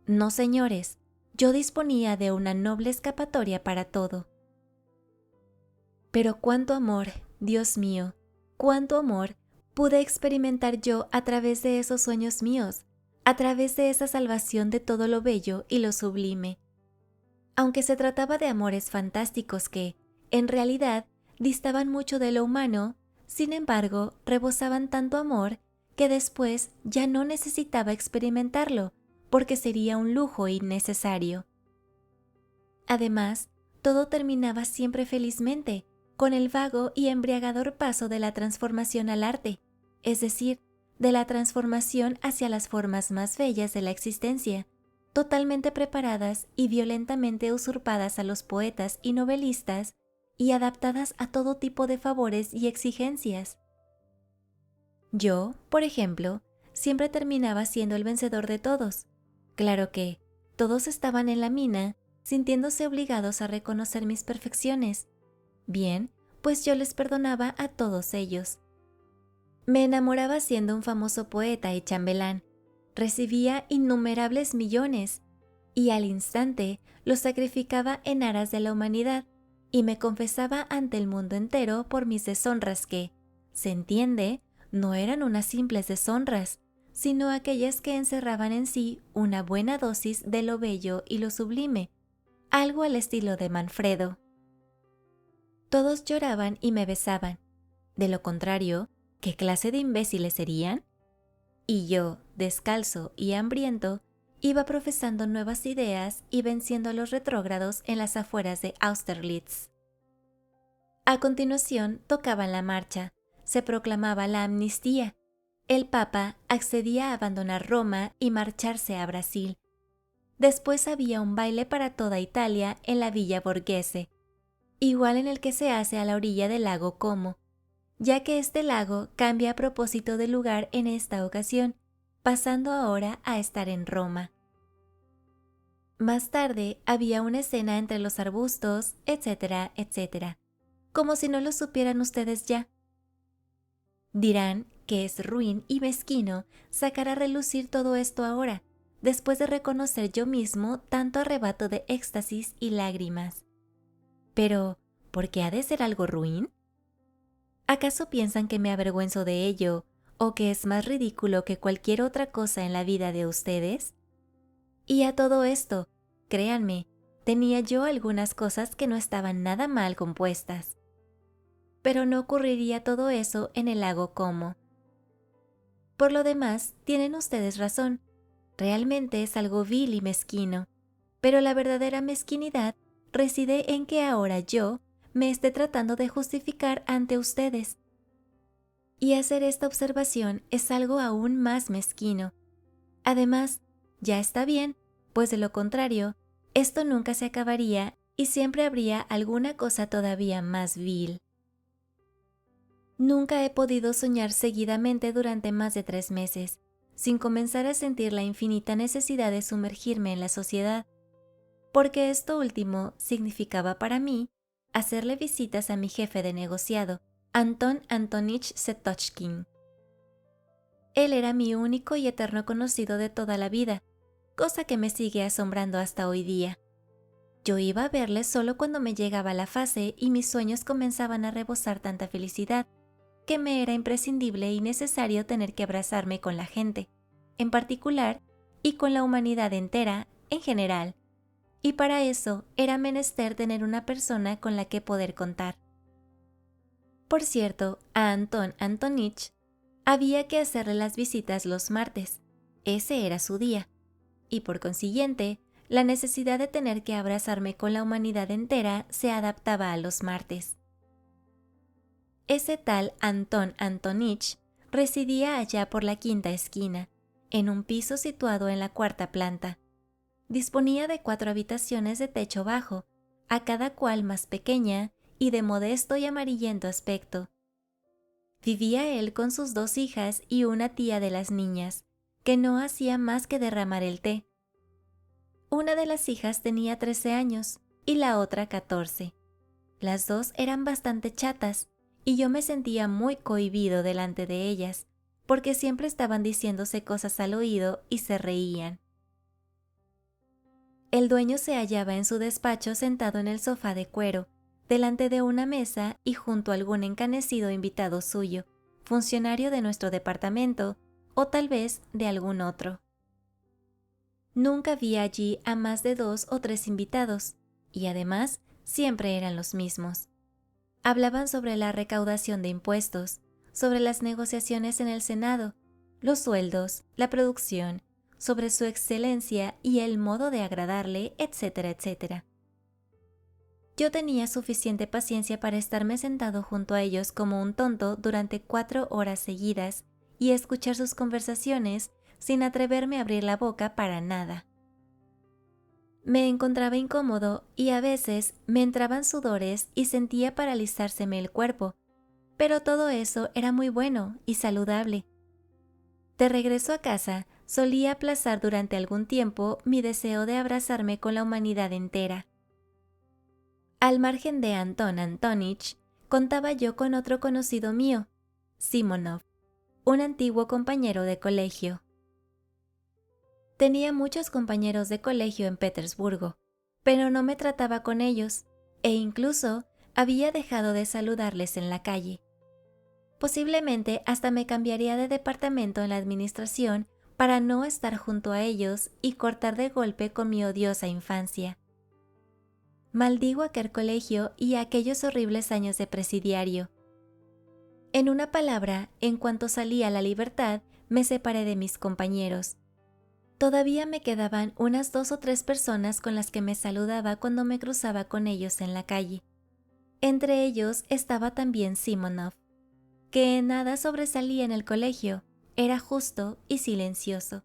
No, señores, yo disponía de una noble escapatoria para todo. Pero cuánto amor, Dios mío, cuánto amor pude experimentar yo a través de esos sueños míos, a través de esa salvación de todo lo bello y lo sublime. Aunque se trataba de amores fantásticos que, en realidad, distaban mucho de lo humano, sin embargo, rebosaban tanto amor que después ya no necesitaba experimentarlo, porque sería un lujo innecesario. Además, todo terminaba siempre felizmente, con el vago y embriagador paso de la transformación al arte, es decir, de la transformación hacia las formas más bellas de la existencia, totalmente preparadas y violentamente usurpadas a los poetas y novelistas y adaptadas a todo tipo de favores y exigencias. Yo, por ejemplo, siempre terminaba siendo el vencedor de todos. Claro que todos estaban en la mina, sintiéndose obligados a reconocer mis perfecciones. Bien, pues yo les perdonaba a todos ellos. Me enamoraba siendo un famoso poeta y chambelán. Recibía innumerables millones y al instante los sacrificaba en aras de la humanidad y me confesaba ante el mundo entero por mis deshonras que, se entiende, no eran unas simples deshonras, sino aquellas que encerraban en sí una buena dosis de lo bello y lo sublime, algo al estilo de Manfredo. Todos lloraban y me besaban. De lo contrario, ¿qué clase de imbéciles serían? Y yo, descalzo y hambriento, iba profesando nuevas ideas y venciendo a los retrógrados en las afueras de Austerlitz. A continuación tocaban la marcha, se proclamaba la amnistía. El Papa accedía a abandonar Roma y marcharse a Brasil. Después había un baile para toda Italia en la Villa Borghese, igual en el que se hace a la orilla del lago Como, ya que este lago cambia a propósito de lugar en esta ocasión, pasando ahora a estar en Roma. Más tarde había una escena entre los arbustos, etcétera, etcétera, como si no lo supieran ustedes ya. Dirán que es ruin y mezquino sacar a relucir todo esto ahora, después de reconocer yo mismo tanto arrebato de éxtasis y lágrimas. Pero, ¿por qué ha de ser algo ruin? ¿Acaso piensan que me avergüenzo de ello, o que es más ridículo que cualquier otra cosa en la vida de ustedes? Y a todo esto, créanme, tenía yo algunas cosas que no estaban nada mal compuestas. Pero no ocurriría todo eso en el lago Como. Por lo demás, tienen ustedes razón, realmente es algo vil y mezquino, pero la verdadera mezquinidad reside en que ahora yo me esté tratando de justificar ante ustedes. Y hacer esta observación es algo aún más mezquino. Además, ya está bien, pues de lo contrario, esto nunca se acabaría y siempre habría alguna cosa todavía más vil. Nunca he podido soñar seguidamente durante más de 3 meses, sin comenzar a sentir la infinita necesidad de sumergirme en la sociedad, porque esto último significaba para mí hacerle visitas a mi jefe de negociado, Anton Antonich Setochkin. Él era mi único y eterno conocido de toda la vida, cosa que me sigue asombrando hasta hoy día. Yo iba a verle solo cuando me llegaba la fase y mis sueños comenzaban a rebosar tanta felicidad, que me era imprescindible y necesario tener que abrazarme con la gente, en particular, y con la humanidad entera, en general. Y para eso era menester tener una persona con la que poder contar. Por cierto, a Anton Antonich había que hacerle las visitas los martes. Ese era su día. Y por consiguiente, la necesidad de tener que abrazarme con la humanidad entera se adaptaba a los martes. Ese tal Anton Antonich residía allá por la quinta esquina, en un piso situado en la cuarta planta. Disponía de 4 habitaciones de techo bajo, a cada cual más pequeña y de modesto y amarillento aspecto. Vivía él con sus 2 hijas y una tía de las niñas, que no hacía más que derramar el té. Una de las hijas tenía 13 años y la otra 14. Las 2 eran bastante chatas y yo me sentía muy cohibido delante de ellas, porque siempre estaban diciéndose cosas al oído y se reían. El dueño se hallaba en su despacho sentado en el sofá de cuero, delante de una mesa y junto a algún encanecido invitado suyo, funcionario de nuestro departamento o tal vez de algún otro. Nunca vi allí a más de 2 o 3 invitados, y además siempre eran los mismos. Hablaban sobre la recaudación de impuestos, sobre las negociaciones en el Senado, los sueldos, la producción, sobre su excelencia y el modo de agradarle, etcétera, etcétera. Yo tenía suficiente paciencia para estarme sentado junto a ellos como un tonto durante 4 horas seguidas y escuchar sus conversaciones sin atreverme a abrir la boca para nada. Me encontraba incómodo y a veces me entraban sudores y sentía paralizárseme el cuerpo, pero todo eso era muy bueno y saludable. De regreso a casa, solía aplazar durante algún tiempo mi deseo de abrazarme con la humanidad entera. Al margen de Anton Antonich, contaba yo con otro conocido mío, Simonov, un antiguo compañero de colegio. Tenía muchos compañeros de colegio en Petersburgo, pero no me trataba con ellos, e incluso había dejado de saludarles en la calle. Posiblemente hasta me cambiaría de departamento en la administración para no estar junto a ellos y cortar de golpe con mi odiosa infancia. Maldigo aquel colegio y aquellos horribles años de presidiario. En una palabra, en cuanto salí a la libertad, me separé de mis compañeros. Todavía me quedaban unas 2 o 3 personas con las que me saludaba cuando me cruzaba con ellos en la calle. Entre ellos estaba también Simonov, que en nada sobresalía en el colegio, era justo y silencioso.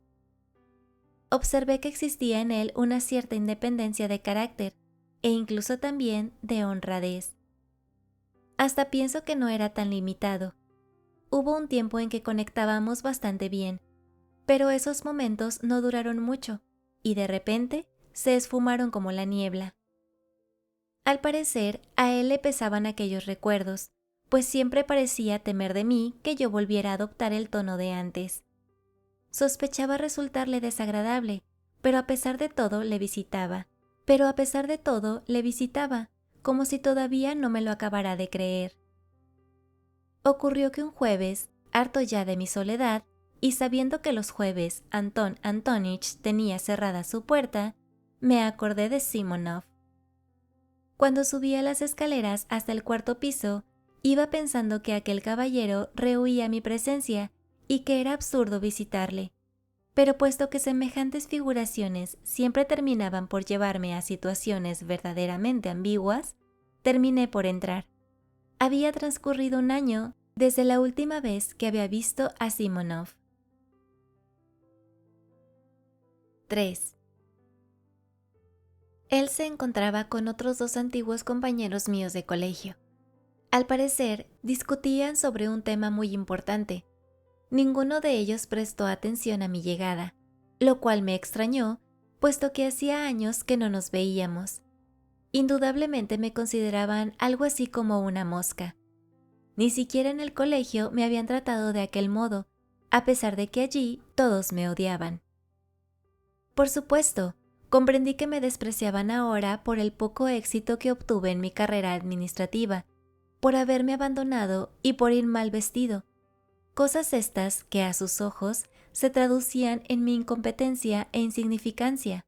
Observé que existía en él una cierta independencia de carácter, e incluso también de honradez. Hasta pienso que no era tan limitado. Hubo un tiempo en que conectábamos bastante bien, pero esos momentos no duraron mucho, y de repente se esfumaron como la niebla. Al parecer, a él le pesaban aquellos recuerdos, pues siempre parecía temer de mí que yo volviera a adoptar el tono de antes. Sospechaba resultarle desagradable, pero a pesar de todo le visitaba, como si todavía no me lo acabara de creer. Ocurrió que un jueves, harto ya de mi soledad, y sabiendo que los jueves Anton Antonich tenía cerrada su puerta, me acordé de Simonov. Cuando subía las escaleras hasta el 4.º piso, iba pensando que aquel caballero rehuía mi presencia y que era absurdo visitarle. Pero puesto que semejantes figuraciones siempre terminaban por llevarme a situaciones verdaderamente ambiguas, terminé por entrar. Había transcurrido 1 año desde la última vez que había visto a Simonov. 3. Él se encontraba con otros 2 antiguos compañeros míos de colegio. Al parecer, discutían sobre un tema muy importante. Ninguno de ellos prestó atención a mi llegada, lo cual me extrañó, puesto que hacía años que no nos veíamos. Indudablemente me consideraban algo así como una mosca. Ni siquiera en el colegio me habían tratado de aquel modo, a pesar de que allí todos me odiaban. Por supuesto, comprendí que me despreciaban ahora por el poco éxito que obtuve en mi carrera administrativa, por haberme abandonado y por ir mal vestido. Cosas estas que a sus ojos se traducían en mi incompetencia e insignificancia.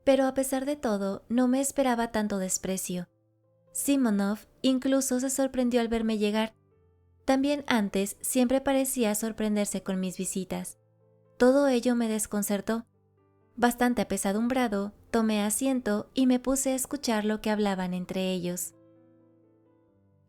Pero a pesar de todo, no me esperaba tanto desprecio. Simonov incluso se sorprendió al verme llegar. También antes siempre parecía sorprenderse con mis visitas. Todo ello me desconcertó. Bastante apesadumbrado, tomé asiento y me puse a escuchar lo que hablaban entre ellos.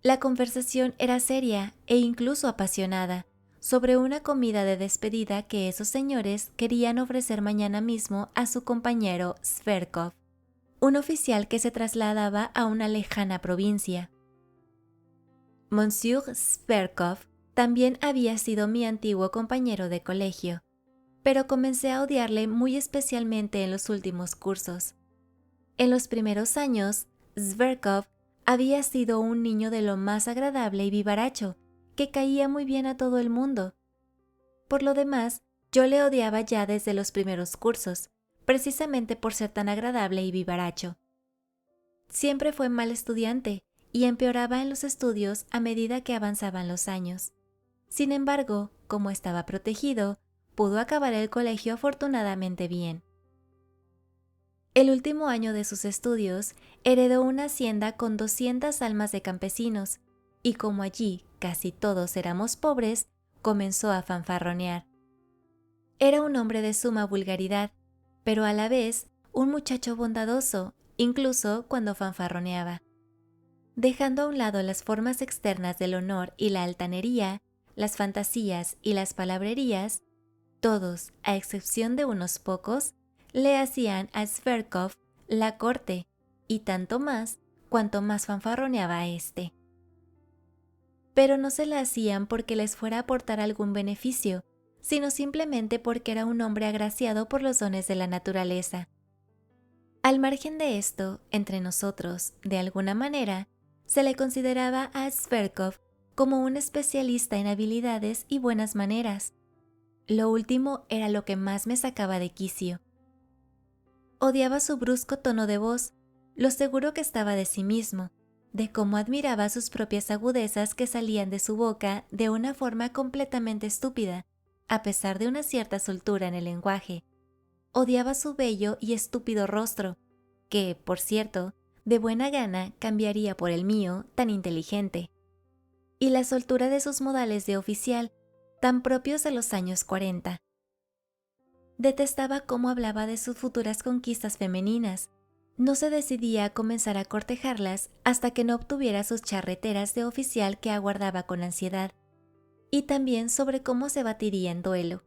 La conversación era seria e incluso apasionada, sobre una comida de despedida que esos señores querían ofrecer mañana mismo a su compañero Zverkov, un oficial que se trasladaba a una lejana provincia. Monsieur Zverkov también había sido mi antiguo compañero de colegio, pero comencé a odiarle muy especialmente en los últimos cursos. En los primeros años, Zverkov había sido un niño de lo más agradable y vivaracho, que caía muy bien a todo el mundo. Por lo demás, yo le odiaba ya desde los primeros cursos, precisamente por ser tan agradable y vivaracho. Siempre fue mal estudiante y empeoraba en los estudios a medida que avanzaban los años. Sin embargo, como estaba protegido, pudo acabar el colegio afortunadamente bien. El último año de sus estudios, heredó una hacienda con 200 almas de campesinos, y como allí casi todos éramos pobres, comenzó a fanfarronear. Era un hombre de suma vulgaridad, pero a la vez un muchacho bondadoso, incluso cuando fanfarroneaba. Dejando a un lado las formas externas del honor y la altanería, las fantasías y las palabrerías, todos, a excepción de unos pocos, le hacían a Zverkov la corte, y tanto más cuanto más fanfarroneaba éste. Pero no se la hacían porque les fuera a aportar algún beneficio, sino simplemente porque era un hombre agraciado por los dones de la naturaleza. Al margen de esto, entre nosotros, de alguna manera, se le consideraba a Zverkov como un especialista en habilidades y buenas maneras. Lo último era lo que más me sacaba de quicio. Odiaba su brusco tono de voz, lo seguro que estaba de sí mismo, de cómo admiraba sus propias agudezas que salían de su boca de una forma completamente estúpida, a pesar de una cierta soltura en el lenguaje. Odiaba su bello y estúpido rostro, que, por cierto, de buena gana cambiaría por el mío, tan inteligente. Y la soltura de sus modales de oficial, tan propios de los años 40. Detestaba cómo hablaba de sus futuras conquistas femeninas. No se decidía a comenzar a cortejarlas hasta que no obtuviera sus charreteras de oficial que aguardaba con ansiedad, y también sobre cómo se batiría en duelo.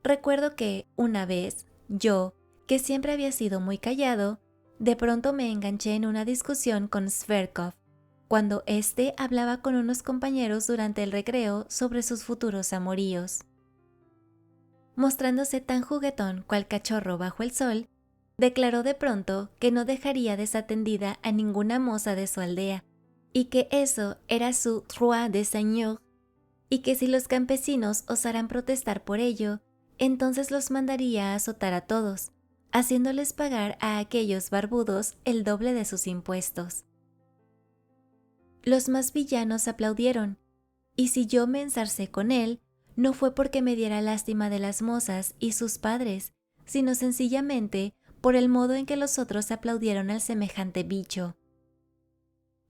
Recuerdo que, una vez, yo, que siempre había sido muy callado, de pronto me enganché en una discusión con Zverkov, cuando éste hablaba con unos compañeros durante el recreo sobre sus futuros amoríos. Mostrándose tan juguetón cual cachorro bajo el sol, declaró de pronto que no dejaría desatendida a ninguna moza de su aldea, y que eso era su droit de seigneur, y que si los campesinos osaran protestar por ello, entonces los mandaría a azotar a todos, haciéndoles pagar a aquellos barbudos el doble de sus impuestos. Los más villanos aplaudieron, y si yo me enzarcé con él, no fue porque me diera lástima de las mozas y sus padres, sino sencillamente por el modo en que los otros aplaudieron al semejante bicho.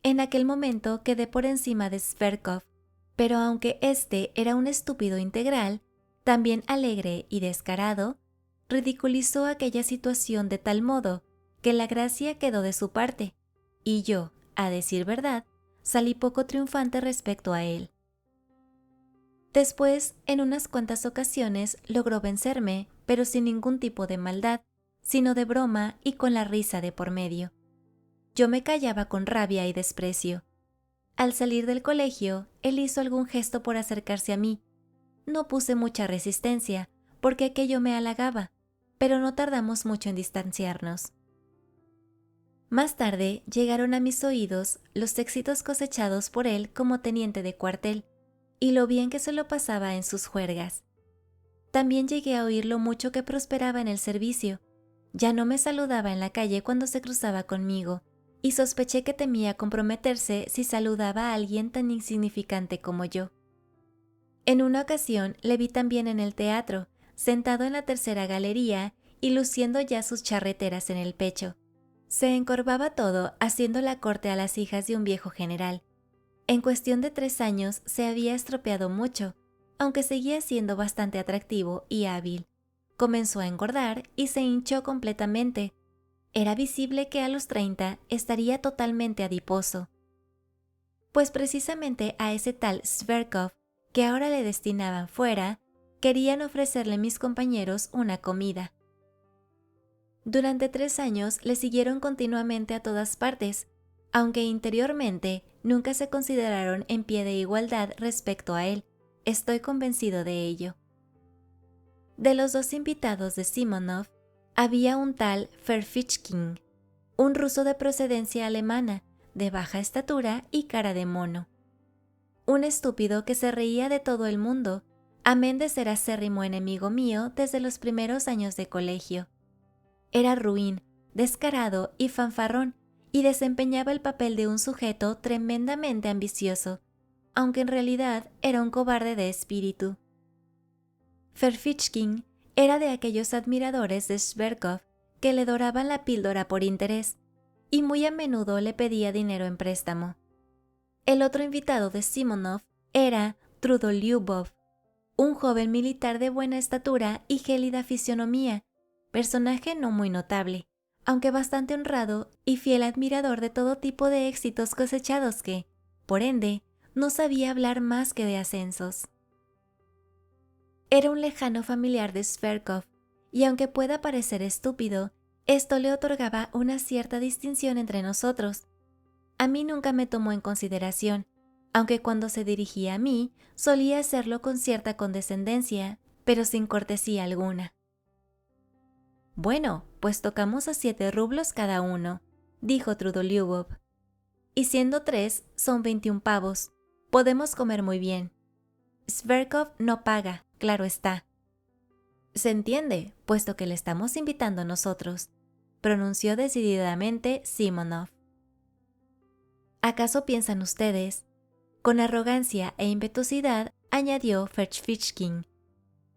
En aquel momento quedé por encima de Zverkov, pero aunque éste era un estúpido integral, también alegre y descarado, ridiculizó aquella situación de tal modo que la gracia quedó de su parte, y yo, a decir verdad, salí poco triunfante respecto a él. Después, en unas cuantas ocasiones, logró vencerme, pero sin ningún tipo de maldad, sino de broma y con la risa de por medio. Yo me callaba con rabia y desprecio. Al salir del colegio, él hizo algún gesto por acercarse a mí. No puse mucha resistencia, porque aquello me halagaba, pero no tardamos mucho en distanciarnos. Más tarde llegaron a mis oídos los éxitos cosechados por él como teniente de cuartel, y lo bien que se lo pasaba en sus juergas. También llegué a oír lo mucho que prosperaba en el servicio. Ya no me saludaba en la calle cuando se cruzaba conmigo, y sospeché que temía comprometerse si saludaba a alguien tan insignificante como yo. En una ocasión le vi también en el teatro, sentado en la tercera galería y luciendo ya sus charreteras en el pecho. Se encorvaba todo haciendo la corte a las hijas de un viejo general. En cuestión de 3 años se había estropeado mucho, aunque seguía siendo bastante atractivo y hábil. Comenzó a engordar y se hinchó completamente. Era visible que a los 30 estaría totalmente adiposo. Pues precisamente a ese tal Zverkov, que ahora le destinaban fuera, querían ofrecerle mis compañeros una comida. Durante 3 años le siguieron continuamente a todas partes, aunque interiormente nunca se consideraron en pie de igualdad respecto a él. Estoy convencido de ello. De los 2 invitados de Simonov, había un tal Ferfitchkin, un ruso de procedencia alemana, de baja estatura y cara de mono. Un estúpido que se reía de todo el mundo, amén de ser acérrimo enemigo mío desde los primeros años de colegio. Era ruin, descarado y fanfarrón, y desempeñaba el papel de un sujeto tremendamente ambicioso, aunque en realidad era un cobarde de espíritu. Ferfitchkin era de aquellos admiradores de Zverkov que le doraban la píldora por interés, y muy a menudo le pedía dinero en préstamo. El otro invitado de Simonov era Trudolyubov, un joven militar de buena estatura y gélida fisionomía, personaje no muy notable, aunque bastante honrado y fiel admirador de todo tipo de éxitos cosechados que, por ende, no sabía hablar más que de ascensos. Era un lejano familiar de Zverkov, y aunque pueda parecer estúpido, esto le otorgaba una cierta distinción entre nosotros. A mí nunca me tomó en consideración, aunque cuando se dirigía a mí solía hacerlo con cierta condescendencia, pero sin cortesía alguna. «Bueno, pues tocamos a 7 rublos cada uno», dijo Trudolyubov. «Y siendo 3, son 21 pavos. Podemos comer muy bien. Zverkov no paga, claro está». «Se entiende, puesto que le estamos invitando nosotros», pronunció decididamente Simonov. «¿Acaso piensan ustedes?», con arrogancia e impetuosidad añadió Ferfitchkin,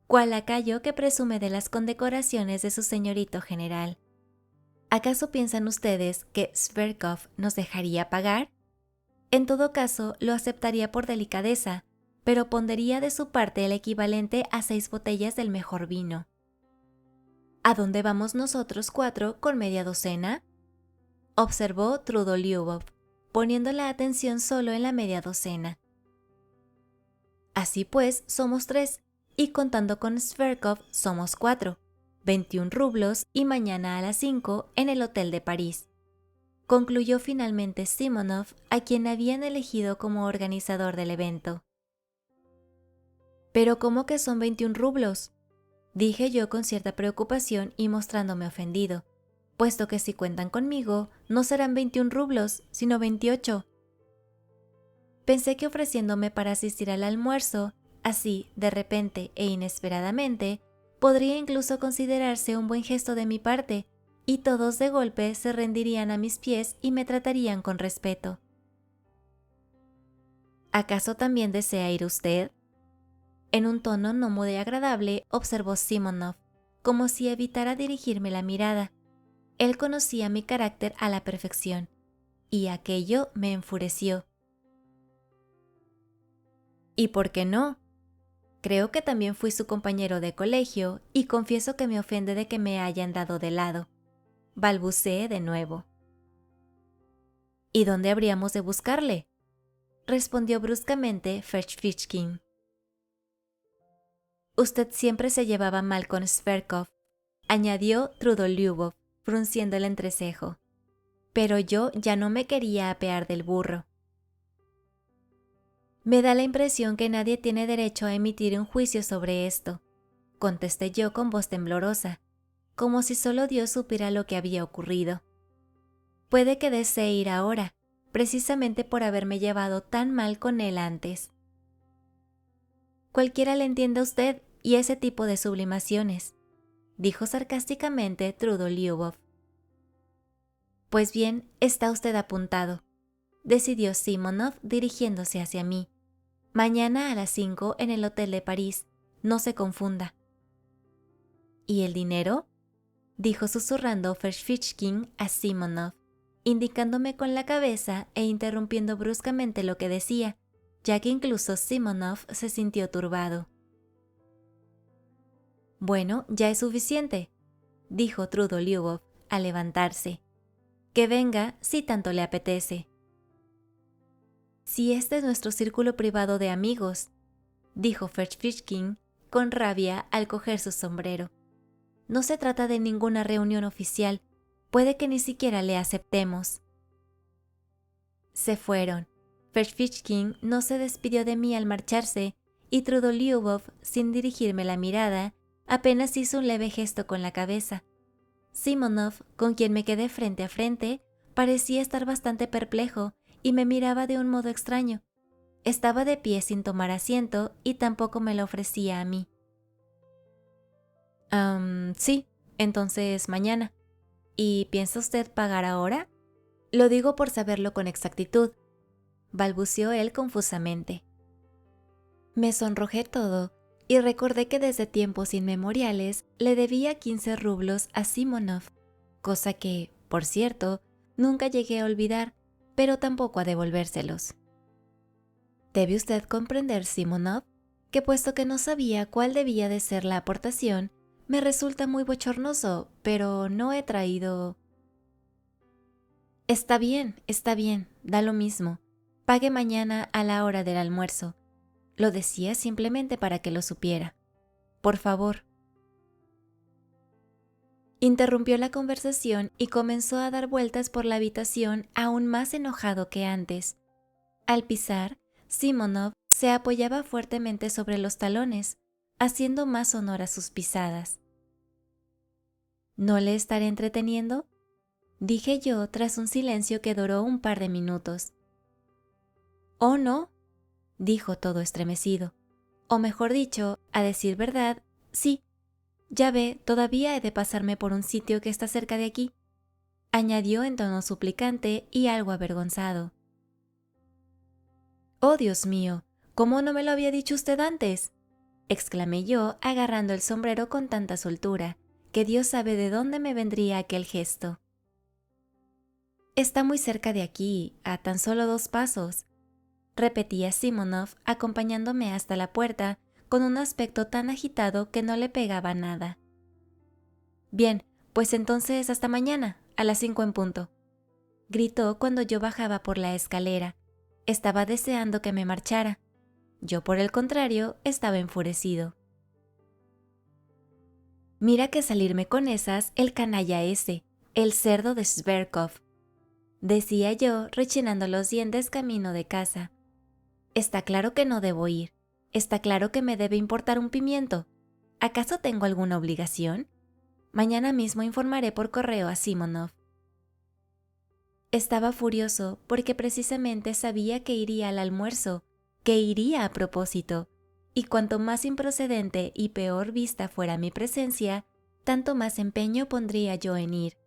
cual lacayo que presume de las condecoraciones de su señorito general. «¿Acaso piensan ustedes que Zverkov nos dejaría pagar? En todo caso, lo aceptaría por delicadeza, pero pondría de su parte el equivalente a 6 botellas del mejor vino». «¿A dónde vamos nosotros 4 con media docena?», observó Trudolyubov, poniendo la atención solo en la media docena. «Así pues, somos 3, y contando con Zverkov somos 4, 21 rublos y mañana a las 5 en el Hotel de París», concluyó finalmente Simonov, a quien habían elegido como organizador del evento. «¿Pero cómo que son 21 rublos?», dije yo con cierta preocupación y mostrándome ofendido, puesto que si cuentan conmigo no serán 21 rublos, sino 28. Pensé que ofreciéndome para asistir al almuerzo, así, de repente e inesperadamente, podría incluso considerarse un buen gesto de mi parte, y todos de golpe se rendirían a mis pies y me tratarían con respeto. «¿Acaso también desea ir usted?», en un tono no muy agradable observó Simonov, como si evitara dirigirme la mirada. Él conocía mi carácter a la perfección, y aquello me enfureció. «¿Y por qué no? Creo que también fui su compañero de colegio y confieso que me ofende de que me hayan dado de lado», balbuceé de nuevo. «¿Y dónde habríamos de buscarle?», respondió bruscamente Ferfitchkin. «Usted siempre se llevaba mal con Zverkov», añadió Trudolyubov, frunciendo el entrecejo. pero yo ya no me quería apear del burro. Me da la impresión que nadie tiene derecho a emitir un juicio sobre esto, contesté yo con voz temblorosa, como si solo Dios supiera lo que había ocurrido. Puede que desee ir ahora, precisamente por haberme llevado tan mal con él antes. Cualquiera le entiende a usted y ese tipo de sublimaciones, dijo sarcásticamente Trudolyubov. Pues bien, está usted apuntado, decidió Simonov dirigiéndose hacia mí. Mañana a las 5 en el Hotel de París, no se confunda. ¿Y el dinero?, dijo susurrando Ferfitchkin a Simonov, indicándome con la cabeza e interrumpiendo bruscamente lo que decía, ya que incluso Simonov se sintió turbado. Bueno, ya es suficiente, dijo Trudolyubov al levantarse. Que venga si tanto le apetece. Si este es nuestro círculo privado de amigos, dijo Ferfitchkin con rabia al coger su sombrero. No se trata de ninguna reunión oficial, puede que ni siquiera le aceptemos. Se fueron. Ferfitchkin no se despidió de mí al marcharse y Trudolyubov, sin dirigirme la mirada, apenas hizo un leve gesto con la cabeza. Simonov, con quien me quedé frente a frente, parecía estar bastante perplejo y me miraba de un modo extraño. Estaba de pie sin tomar asiento y tampoco me lo ofrecía a mí. Sí, entonces mañana. ¿Y piensa usted pagar ahora? Lo digo por saberlo con exactitud, balbuceó él confusamente. Me sonrojé todo y recordé que desde tiempos inmemoriales le debía 15 rublos a Simonov, cosa que, por cierto, nunca llegué a olvidar, pero tampoco a devolvérselos. Debe usted comprender, Simonov, que puesto que no sabía cuál debía de ser la aportación, me resulta muy bochornoso, pero no he traído... Está bien, da lo mismo. Pague mañana a la hora del almuerzo. Lo decía simplemente para que lo supiera. Por favor. Interrumpió la conversación y comenzó a dar vueltas por la habitación aún más enojado que antes. Al pisar, Simonov se apoyaba fuertemente sobre los talones, haciendo más honor a sus pisadas. ¿No le estaré entreteniendo?, dije yo tras un silencio que duró un par de minutos. «Oh, no», dijo todo estremecido. «O mejor dicho, a decir verdad, sí. Ya ve, todavía he de pasarme por un sitio que está cerca de aquí», añadió en tono suplicante y algo avergonzado. «Oh, Dios mío, ¿cómo no me lo había dicho usted antes?», exclamé yo, agarrando el sombrero con tanta soltura, que Dios sabe de dónde me vendría aquel gesto. «Está muy cerca de aquí, a tan solo 2 pasos», repetía Simonov, acompañándome hasta la puerta con un aspecto tan agitado que no le pegaba nada. «Bien, pues entonces hasta mañana, a las 5 en punto», gritó cuando yo bajaba por la escalera. Estaba deseando que me marchara. Yo, por el contrario, estaba enfurecido. «Mira que salirme con esas, el canalla ese, el cerdo de Zverkov», decía yo, rechinando los dientes camino de casa. «Está claro que no debo ir. Está claro que me debe importar un pimiento. ¿Acaso tengo alguna obligación? Mañana mismo informaré por correo a Simonov». Estaba furioso porque precisamente sabía que iría al almuerzo, que iría a propósito, y cuanto más improcedente y peor vista fuera mi presencia, tanto más empeño pondría yo en ir.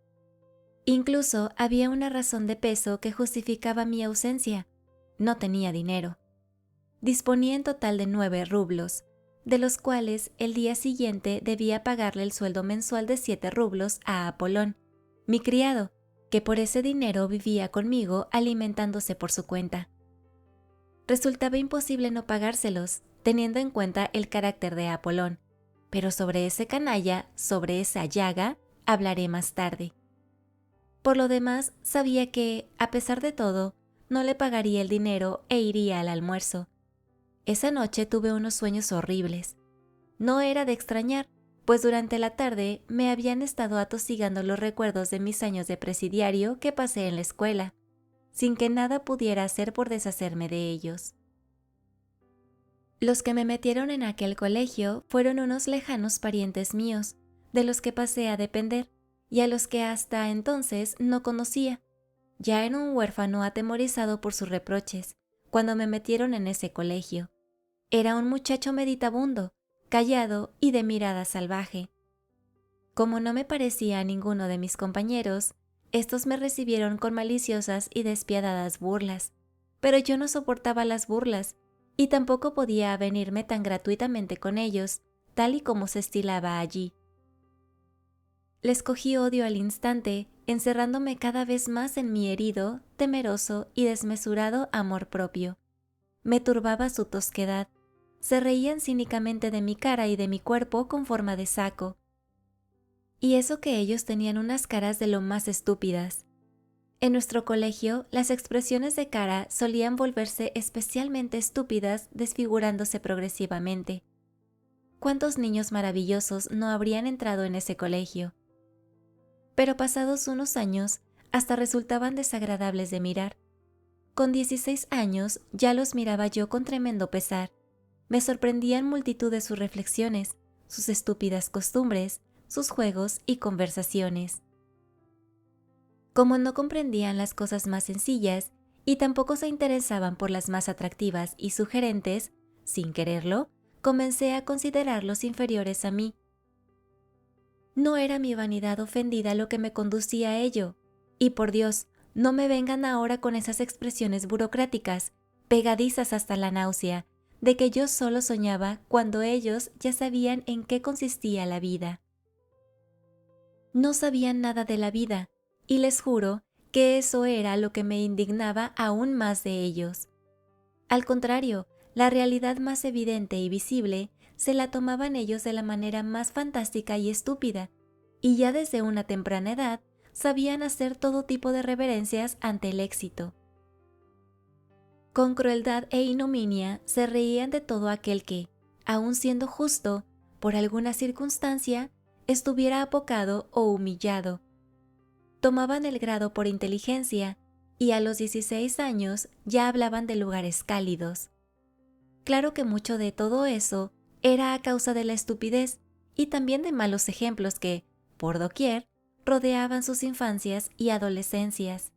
Incluso había una razón de peso que justificaba mi ausencia. No tenía dinero. Disponía en total de 9 rublos, de los cuales el día siguiente debía pagarle el sueldo mensual de 7 rublos a Apolón, mi criado, que por ese dinero vivía conmigo alimentándose por su cuenta. Resultaba imposible no pagárselos, teniendo en cuenta el carácter de Apolón, pero sobre ese canalla, sobre esa llaga, hablaré más tarde. Por lo demás, sabía que, a pesar de todo, no le pagaría el dinero e iría al almuerzo. Esa noche tuve unos sueños horribles. No era de extrañar, pues durante la tarde me habían estado atosigando los recuerdos de mis años de presidiario que pasé en la escuela, sin que nada pudiera hacer por deshacerme de ellos. Los que me metieron en aquel colegio fueron unos lejanos parientes míos, de los que pasé a depender, y a los que hasta entonces no conocía. Ya era un huérfano atemorizado por sus reproches, cuando me metieron en ese colegio. Era un muchacho meditabundo, callado y de mirada salvaje. Como no me parecía a ninguno de mis compañeros, estos me recibieron con maliciosas y despiadadas burlas, pero yo no soportaba las burlas, y tampoco podía avenirme tan gratuitamente con ellos, tal y como se estilaba allí. Les cogí odio al instante, encerrándome cada vez más en mi herido, temeroso y desmesurado amor propio. Me turbaba su tosquedad. Se reían cínicamente de mi cara y de mi cuerpo con forma de saco. Y eso que ellos tenían unas caras de lo más estúpidas. En nuestro colegio, las expresiones de cara solían volverse especialmente estúpidas, desfigurándose progresivamente. ¿Cuántos niños maravillosos no habrían entrado en ese colegio? Pero pasados unos años, hasta resultaban desagradables de mirar. Con 16 años ya los miraba yo con tremendo pesar. Me sorprendían multitud de sus reflexiones, sus estúpidas costumbres, sus juegos y conversaciones. Como no comprendían las cosas más sencillas y tampoco se interesaban por las más atractivas y sugerentes, sin quererlo, comencé a considerarlos inferiores a mí. No era mi vanidad ofendida lo que me conducía a ello, y por Dios, no me vengan ahora con esas expresiones burocráticas, pegadizas hasta la náusea, de que yo solo soñaba cuando ellos ya sabían en qué consistía la vida. No sabían nada de la vida, y les juro que eso era lo que me indignaba aún más de ellos. Al contrario, la realidad más evidente y visible se la tomaban ellos de la manera más fantástica y estúpida, y ya desde una temprana edad sabían hacer todo tipo de reverencias ante el éxito. Con crueldad e ignominia se reían de todo aquel que, aun siendo justo, por alguna circunstancia, estuviera apocado o humillado. Tomaban el grado por inteligencia, y a los 16 años ya hablaban de lugares cálidos. Claro que mucho de todo eso era a causa de la estupidez y también de malos ejemplos que, por doquier, rodeaban sus infancias y adolescencias.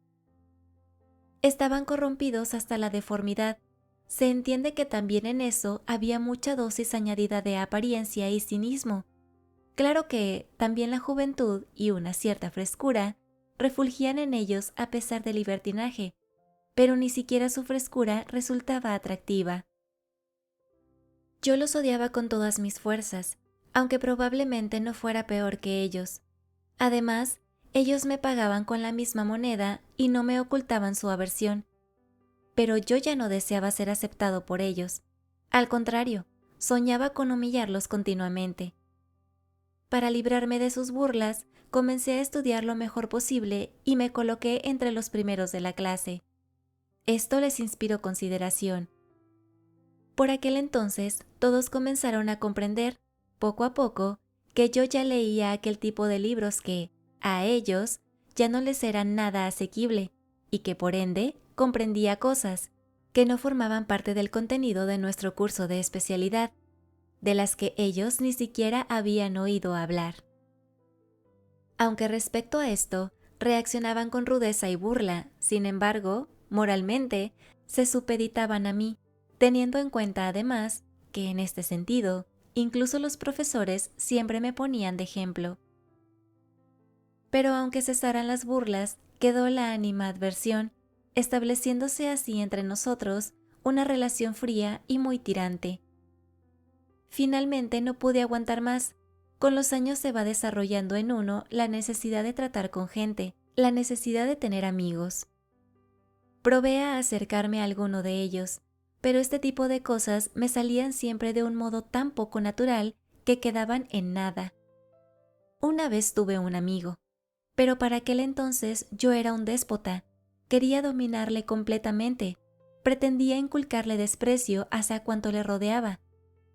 Estaban corrompidos hasta la deformidad. Se entiende que también en eso había mucha dosis añadida de apariencia y cinismo. Claro que también la juventud y una cierta frescura refulgían en ellos a pesar del libertinaje, pero ni siquiera su frescura resultaba atractiva. Yo los odiaba con todas mis fuerzas, aunque probablemente no fuera peor que ellos. Además, ellos me pagaban con la misma moneda y no me ocultaban su aversión. Pero yo ya no deseaba ser aceptado por ellos. Al contrario, soñaba con humillarlos continuamente. Para librarme de sus burlas, comencé a estudiar lo mejor posible y me coloqué entre los primeros de la clase. Esto les inspiró consideración. Por aquel entonces, todos comenzaron a comprender, poco a poco, que yo ya leía aquel tipo de libros que, a ellos, ya no les eran nada asequible, y que por ende comprendía cosas que no formaban parte del contenido de nuestro curso de especialidad, de las que ellos ni siquiera habían oído hablar. Aunque respecto a esto, reaccionaban con rudeza y burla, sin embargo, moralmente, se supeditaban a mí, teniendo en cuenta además que en este sentido, incluso los profesores siempre me ponían de ejemplo. Pero aunque cesaran las burlas, quedó la animadversión, estableciéndose así entre nosotros una relación fría y muy tirante. Finalmente no pude aguantar más. Con los años se va desarrollando en uno la necesidad de tratar con gente, la necesidad de tener amigos. Probé a acercarme a alguno de ellos, pero este tipo de cosas me salían siempre de un modo tan poco natural que quedaban en nada. Una vez tuve un amigo, pero para aquel entonces yo era un déspota, quería dominarle completamente, pretendía inculcarle desprecio hacia cuanto le rodeaba,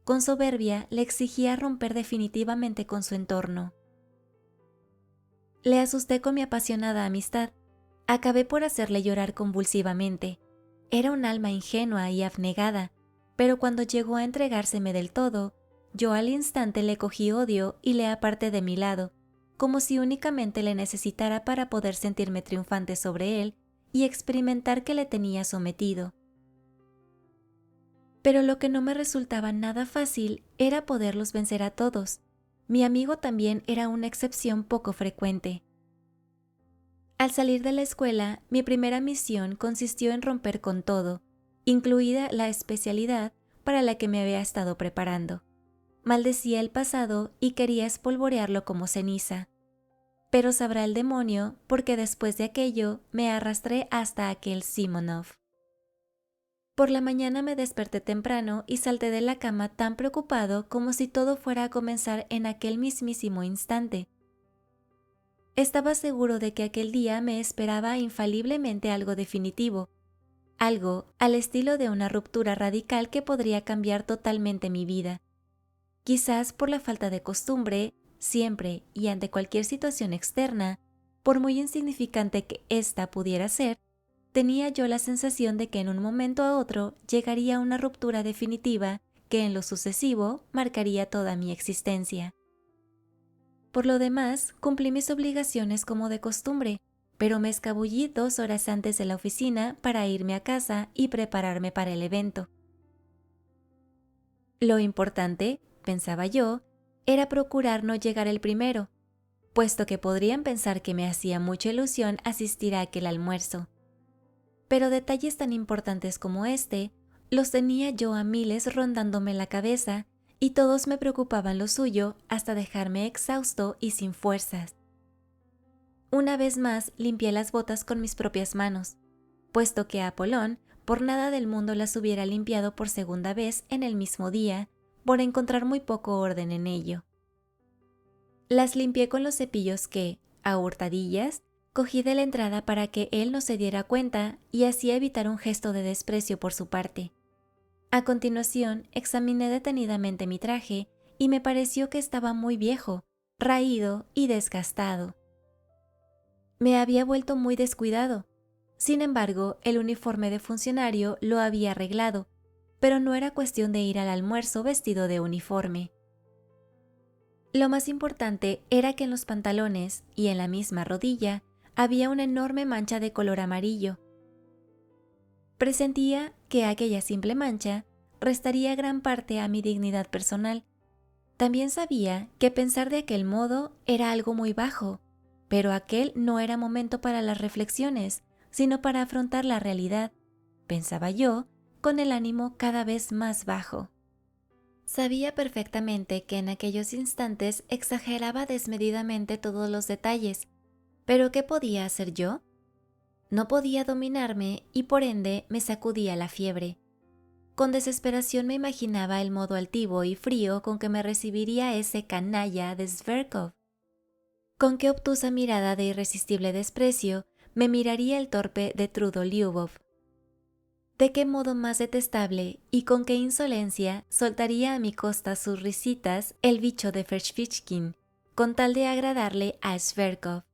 con soberbia le exigía romper definitivamente con su entorno. Le asusté con mi apasionada amistad. Acabé por hacerle llorar convulsivamente. Era un alma ingenua y abnegada, pero cuando llegó a entregárseme del todo, yo al instante le cogí odio y le aparté de mi lado, como si únicamente le necesitara para poder sentirme triunfante sobre él y experimentar que le tenía sometido. Pero lo que no me resultaba nada fácil era poderlos vencer a todos. Mi amigo también era una excepción poco frecuente. Al salir de la escuela, mi primera misión consistió en romper con todo, incluida la especialidad para la que me había estado preparando. Maldecía el pasado y quería espolvorearlo como ceniza. Pero sabrá el demonio porque después de aquello me arrastré hasta aquel Simonov. Por la mañana me desperté temprano y salté de la cama tan preocupado como si todo fuera a comenzar en aquel mismísimo instante. Estaba seguro de que aquel día me esperaba infaliblemente algo definitivo, algo al estilo de una ruptura radical que podría cambiar totalmente mi vida. Quizás por la falta de costumbre, siempre y ante cualquier situación externa, por muy insignificante que ésta pudiera ser, tenía yo la sensación de que en un momento a otro llegaría una ruptura definitiva que en lo sucesivo marcaría toda mi existencia. Por lo demás, cumplí mis obligaciones como de costumbre, pero me escabullí 2 horas antes de la oficina para irme a casa y prepararme para el evento. Lo importante, pensaba yo, era procurar no llegar el primero, puesto que podrían pensar que me hacía mucha ilusión asistir a aquel almuerzo. Pero detalles tan importantes como este los tenía yo a miles rondándome la cabeza y todos me preocupaban lo suyo hasta dejarme exhausto y sin fuerzas. Una vez más limpié las botas con mis propias manos, puesto que Apolón por nada del mundo las hubiera limpiado por segunda vez en el mismo día, por encontrar muy poco orden en ello. Las limpié con los cepillos que, a hurtadillas, cogí de la entrada para que él no se diera cuenta y así evitar un gesto de desprecio por su parte. A continuación, examiné detenidamente mi traje y me pareció que estaba muy viejo, raído y desgastado. Me había vuelto muy descuidado. Sin embargo, el uniforme de funcionario lo había arreglado, pero no era cuestión de ir al almuerzo vestido de uniforme. Lo más importante era que en los pantalones y en la misma rodilla había una enorme mancha de color amarillo. Presentía que aquella simple mancha restaría gran parte a mi dignidad personal. También sabía que pensar de aquel modo era algo muy bajo, pero aquel no era momento para las reflexiones, sino para afrontar la realidad, pensaba yo, con el ánimo cada vez más bajo. Sabía perfectamente que en aquellos instantes exageraba desmedidamente todos los detalles, pero ¿qué podía hacer yo? No podía dominarme y por ende me sacudía la fiebre. Con desesperación me imaginaba el modo altivo y frío con que me recibiría ese canalla de Zverkov. Con qué obtusa mirada de irresistible desprecio me miraría el torpe de Trudolyubov. De qué modo más detestable y con qué insolencia soltaría a mi costa sus risitas el bicho de Fershvishkin, con tal de agradarle a Zverkov.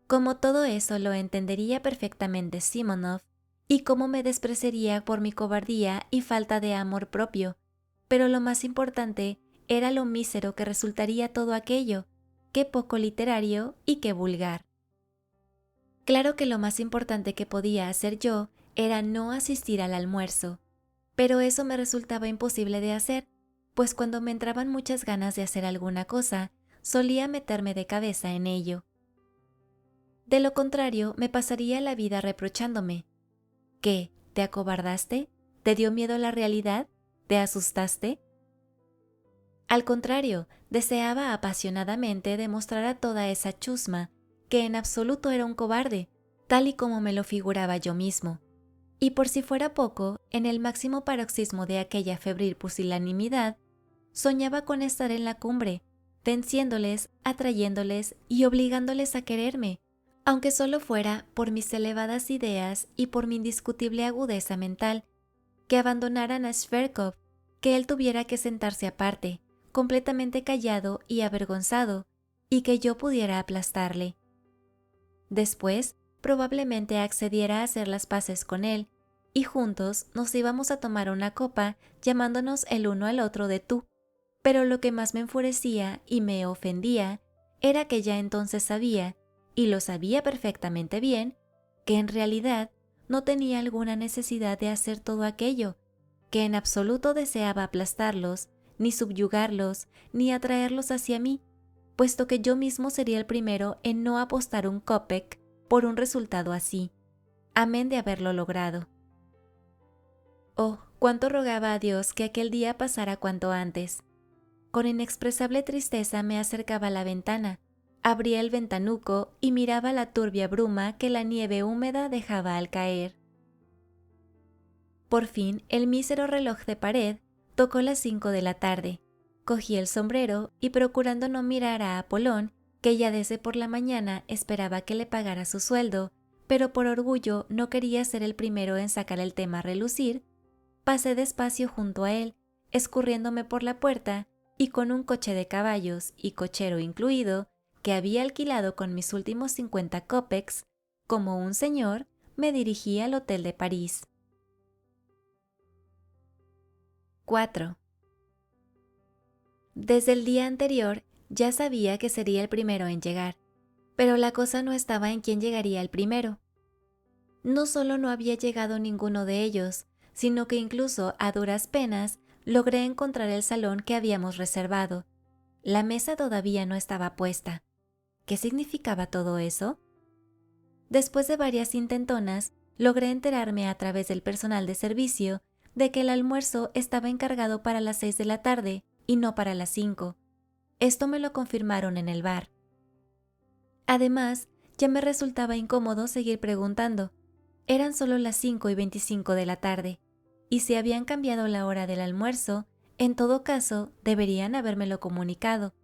Como todo eso lo entendería perfectamente Simonov, y cómo me despreciaría por mi cobardía y falta de amor propio, pero lo más importante era lo mísero que resultaría todo aquello, qué poco literario y qué vulgar. Claro que lo más importante que podía hacer yo era no asistir al almuerzo, pero eso me resultaba imposible de hacer, pues cuando me entraban muchas ganas de hacer alguna cosa, solía meterme de cabeza en ello. De lo contrario, me pasaría la vida reprochándome. ¿Qué? ¿Te acobardaste? ¿Te dio miedo la realidad? ¿Te asustaste? Al contrario, deseaba apasionadamente demostrar a toda esa chusma que en absoluto era un cobarde, tal y como me lo figuraba yo mismo. Y por si fuera poco, en el máximo paroxismo de aquella febril pusilanimidad, soñaba con estar en la cumbre, venciéndoles, atrayéndoles y obligándoles a quererme, aunque solo fuera por mis elevadas ideas y por mi indiscutible agudeza mental, que abandonaran a Zverkov, que él tuviera que sentarse aparte, completamente callado y avergonzado, y que yo pudiera aplastarle. Después, probablemente accediera a hacer las paces con él, y juntos nos íbamos a tomar una copa llamándonos el uno al otro de tú. Pero lo que más me enfurecía y me ofendía era que ya entonces sabía, y lo sabía perfectamente bien, que en realidad no tenía alguna necesidad de hacer todo aquello, que en absoluto deseaba aplastarlos, ni subyugarlos, ni atraerlos hacia mí, puesto que yo mismo sería el primero en no apostar un kopek por un resultado así, amén de haberlo logrado. Oh, cuánto rogaba a Dios que aquel día pasara cuanto antes. Con inexpresable tristeza me acercaba a la ventana, abría el ventanuco y miraba la turbia bruma que la nieve húmeda dejaba al caer. Por fin, el mísero reloj de pared tocó las 5 de la tarde. Cogí el sombrero y, procurando no mirar a Apolón, que ya desde por la mañana esperaba que le pagara su sueldo, pero por orgullo no quería ser el primero en sacar el tema a relucir, pasé despacio junto a él, escurriéndome por la puerta, y con un coche de caballos y cochero incluido, que había alquilado con mis últimos 50 kopecks, como un señor, me dirigí al Hotel de París. 4. Desde el día anterior ya sabía que sería el primero en llegar, pero la cosa no estaba en quién llegaría el primero. No solo no había llegado ninguno de ellos, sino que incluso a duras penas logré encontrar el salón que habíamos reservado. La mesa todavía no estaba puesta. ¿Qué significaba todo eso? Después de varias intentonas, logré enterarme a través del personal de servicio de que el almuerzo estaba encargado para las 6 de la tarde y no para las 5. Esto me lo confirmaron en el bar. Además, ya me resultaba incómodo seguir preguntando. Eran solo las 5:25 de la tarde, y si habían cambiado la hora del almuerzo, en todo caso deberían habérmelo comunicado.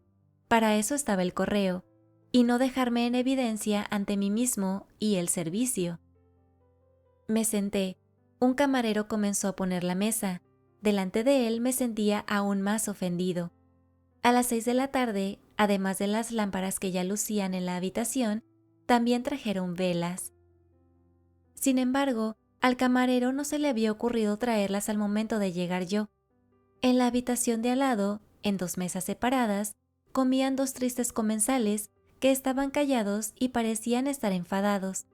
Para eso estaba el correo, y no dejarme en evidencia ante mí mismo y el servicio. Me senté. Un camarero comenzó a poner la mesa. Delante de él me sentía aún más ofendido. A las 6 de la tarde, además de las lámparas que ya lucían en la habitación, también trajeron velas. Sin embargo, al camarero no se le había ocurrido traerlas al momento de llegar yo. En la habitación de al lado, en 2 mesas separadas, comían 2 tristes comensales que estaban callados y parecían estar enfadados.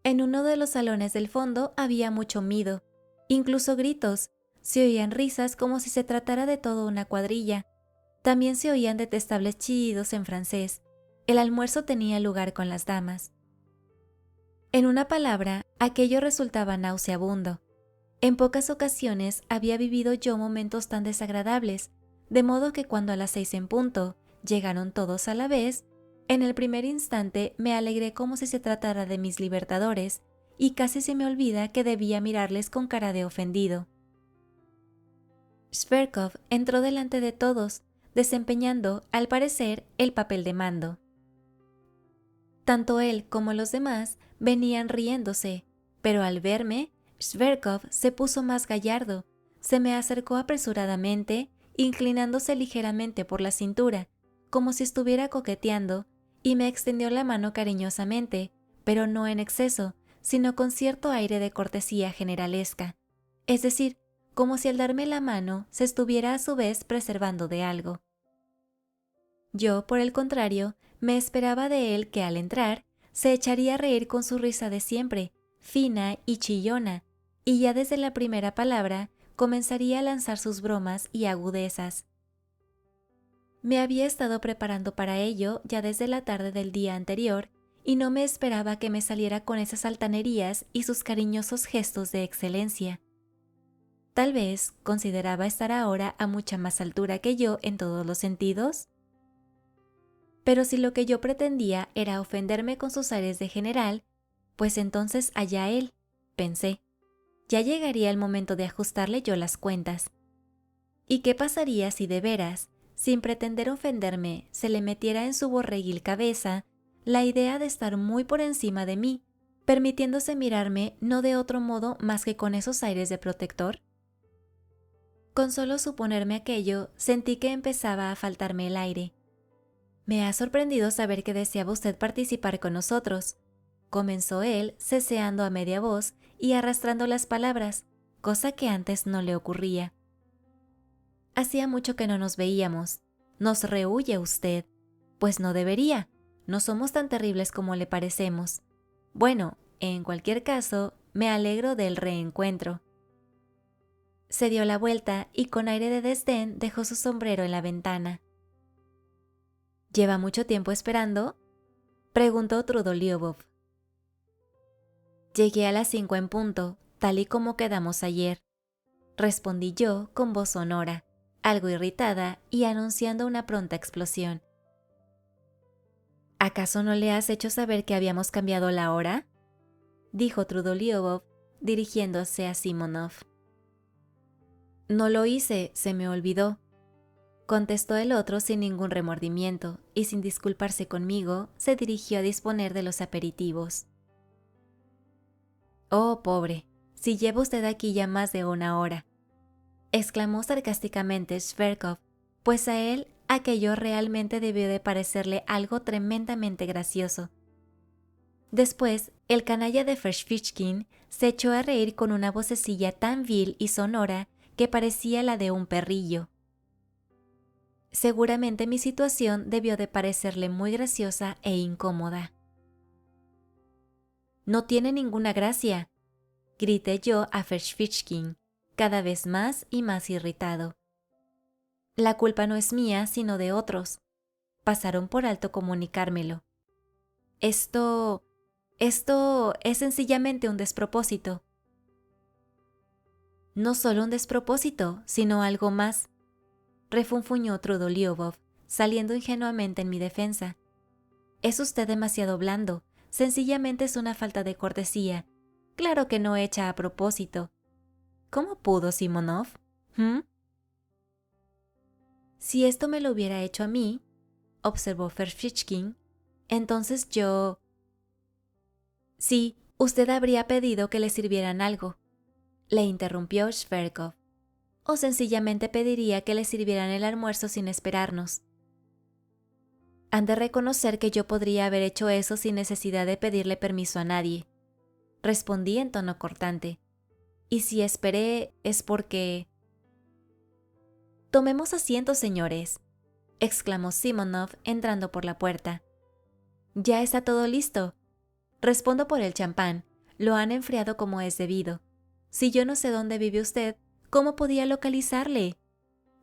En uno de los salones del fondo había mucho mido, incluso gritos. Se oían risas como si se tratara de toda una cuadrilla. También se oían detestables chillidos en francés. El almuerzo tenía lugar con las damas. En una palabra, aquello resultaba nauseabundo. En pocas ocasiones había vivido yo momentos tan desagradables, de modo que cuando a las 6 en punto llegaron todos a la vez, en el primer instante me alegré como si se tratara de mis libertadores, y casi se me olvida que debía mirarles con cara de ofendido. Zverkov entró delante de todos, desempeñando, al parecer, el papel de mando. Tanto él como los demás venían riéndose, pero al verme, Zverkov se puso más gallardo, se me acercó apresuradamente, inclinándose ligeramente por la cintura, como si estuviera coqueteando, y me extendió la mano cariñosamente, pero no en exceso, sino con cierto aire de cortesía generalesca, es decir, como si al darme la mano se estuviera a su vez preservando de algo. Yo, por el contrario, me esperaba de él que al entrar se echaría a reír con su risa de siempre, fina y chillona, y ya desde la primera palabra comenzaría a lanzar sus bromas y agudezas. Me había estado preparando para ello ya desde la tarde del día anterior, y no me esperaba que me saliera con esas altanerías y sus cariñosos gestos de excelencia. Tal vez consideraba estar ahora a mucha más altura que yo en todos los sentidos. Pero si lo que yo pretendía era ofenderme con sus aires de general, pues entonces allá él, pensé. Ya llegaría el momento de ajustarle yo las cuentas. ¿Y qué pasaría si de veras, sin pretender ofenderme, se le metiera en su borreguil cabeza la idea de estar muy por encima de mí, permitiéndose mirarme no de otro modo más que con esos aires de protector? Con solo suponerme aquello, sentí que empezaba a faltarme el aire. Me ha sorprendido saber que deseaba usted participar con nosotros, comenzó él, ceceando a media voz y arrastrando las palabras, cosa que antes no le ocurría. Hacía mucho que no nos veíamos. Nos rehúye usted. Pues no debería. No somos tan terribles como le parecemos. Bueno, en cualquier caso, me alegro del reencuentro. Se dio la vuelta y con aire de desdén dejó su sombrero en la ventana. ¿Lleva mucho tiempo esperando?, preguntó Trudolyubov. Llegué a las 5 en punto, tal y como quedamos ayer, respondí yo con voz sonora, algo irritada y anunciando una pronta explosión. ¿Acaso no le has hecho saber que habíamos cambiado la hora?, dijo Trudolyubov, dirigiéndose a Simonov. No lo hice, se me olvidó, contestó el otro sin ningún remordimiento, y sin disculparse conmigo, se dirigió a disponer de los aperitivos. Oh, pobre, si lleva usted aquí ya más de una hora, exclamó sarcásticamente Shverkov, pues a él aquello realmente debió de parecerle algo tremendamente gracioso. Después, el canalla de Fersvichkin se echó a reír con una vocecilla tan vil y sonora que parecía la de un perrillo. Seguramente mi situación debió de parecerle muy graciosa e incómoda. «No tiene ninguna gracia», grité yo a Fersvichkin, cada vez más y más irritado. «La culpa no es mía, sino de otros. Pasaron por alto comunicármelo. Esto es sencillamente un despropósito». «No solo un despropósito, sino algo más», refunfuñó Trudolyubov, saliendo ingenuamente en mi defensa. «Es usted demasiado blando, sencillamente es una falta de cortesía, claro que no hecha a propósito. ¿Cómo pudo, Simonov? Si esto me lo hubiera hecho a mí», observó Fersvichkin, «entonces yo...» «Sí, usted habría pedido que le sirvieran algo», le interrumpió Shverkov. «O sencillamente pediría que le sirvieran el almuerzo sin esperarnos». «Han de reconocer que yo podría haber hecho eso sin necesidad de pedirle permiso a nadie», respondí en tono cortante. «Y si esperé es porque...» «Tomemos asiento, señores», exclamó Simonov entrando por la puerta. «Ya está todo listo. Respondo por el champán. Lo han enfriado como es debido. Si yo no sé dónde vive usted, ¿cómo podía localizarle?»,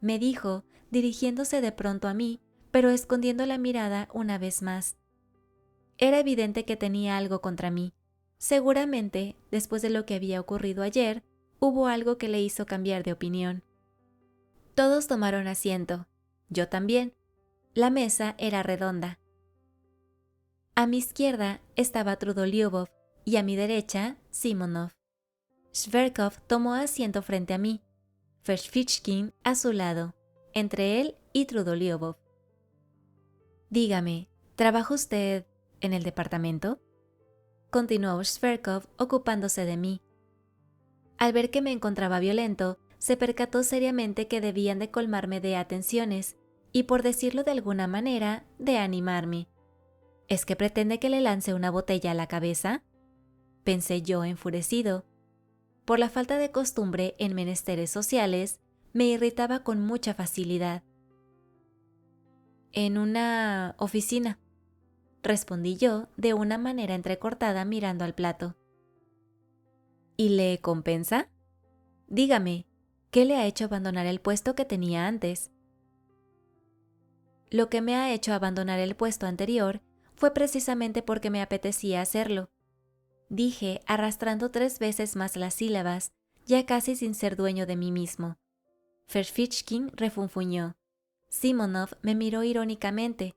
me dijo, dirigiéndose de pronto a mí, pero escondiendo la mirada una vez más. Era evidente que tenía algo contra mí. Seguramente, después de lo que había ocurrido ayer, hubo algo que le hizo cambiar de opinión. Todos tomaron asiento. Yo también. La mesa era redonda. A mi izquierda estaba Trudolyubov y a mi derecha, Simonov. Shverkov tomó asiento frente a mí, Fersvichkin a su lado, entre él y Trudolyubov. «Dígame, ¿trabaja usted en el departamento?», continuó Shverkov ocupándose de mí. Al ver que me encontraba violento, se percató seriamente que debían de colmarme de atenciones y, por decirlo de alguna manera, de animarme. ¿Es que pretende que le lance una botella a la cabeza?, pensé yo enfurecido. Por la falta de costumbre en menesteres sociales, me irritaba con mucha facilidad. «En una oficina», respondí yo de una manera entrecortada mirando al plato. «¿Y le compensa? Dígame, ¿qué le ha hecho abandonar el puesto que tenía antes?». «Lo que me ha hecho abandonar el puesto anterior fue precisamente porque me apetecía hacerlo», dije arrastrando 3 veces más las sílabas, ya casi sin ser dueño de mí mismo. Fersvichkin refunfuñó. Simonov me miró irónicamente.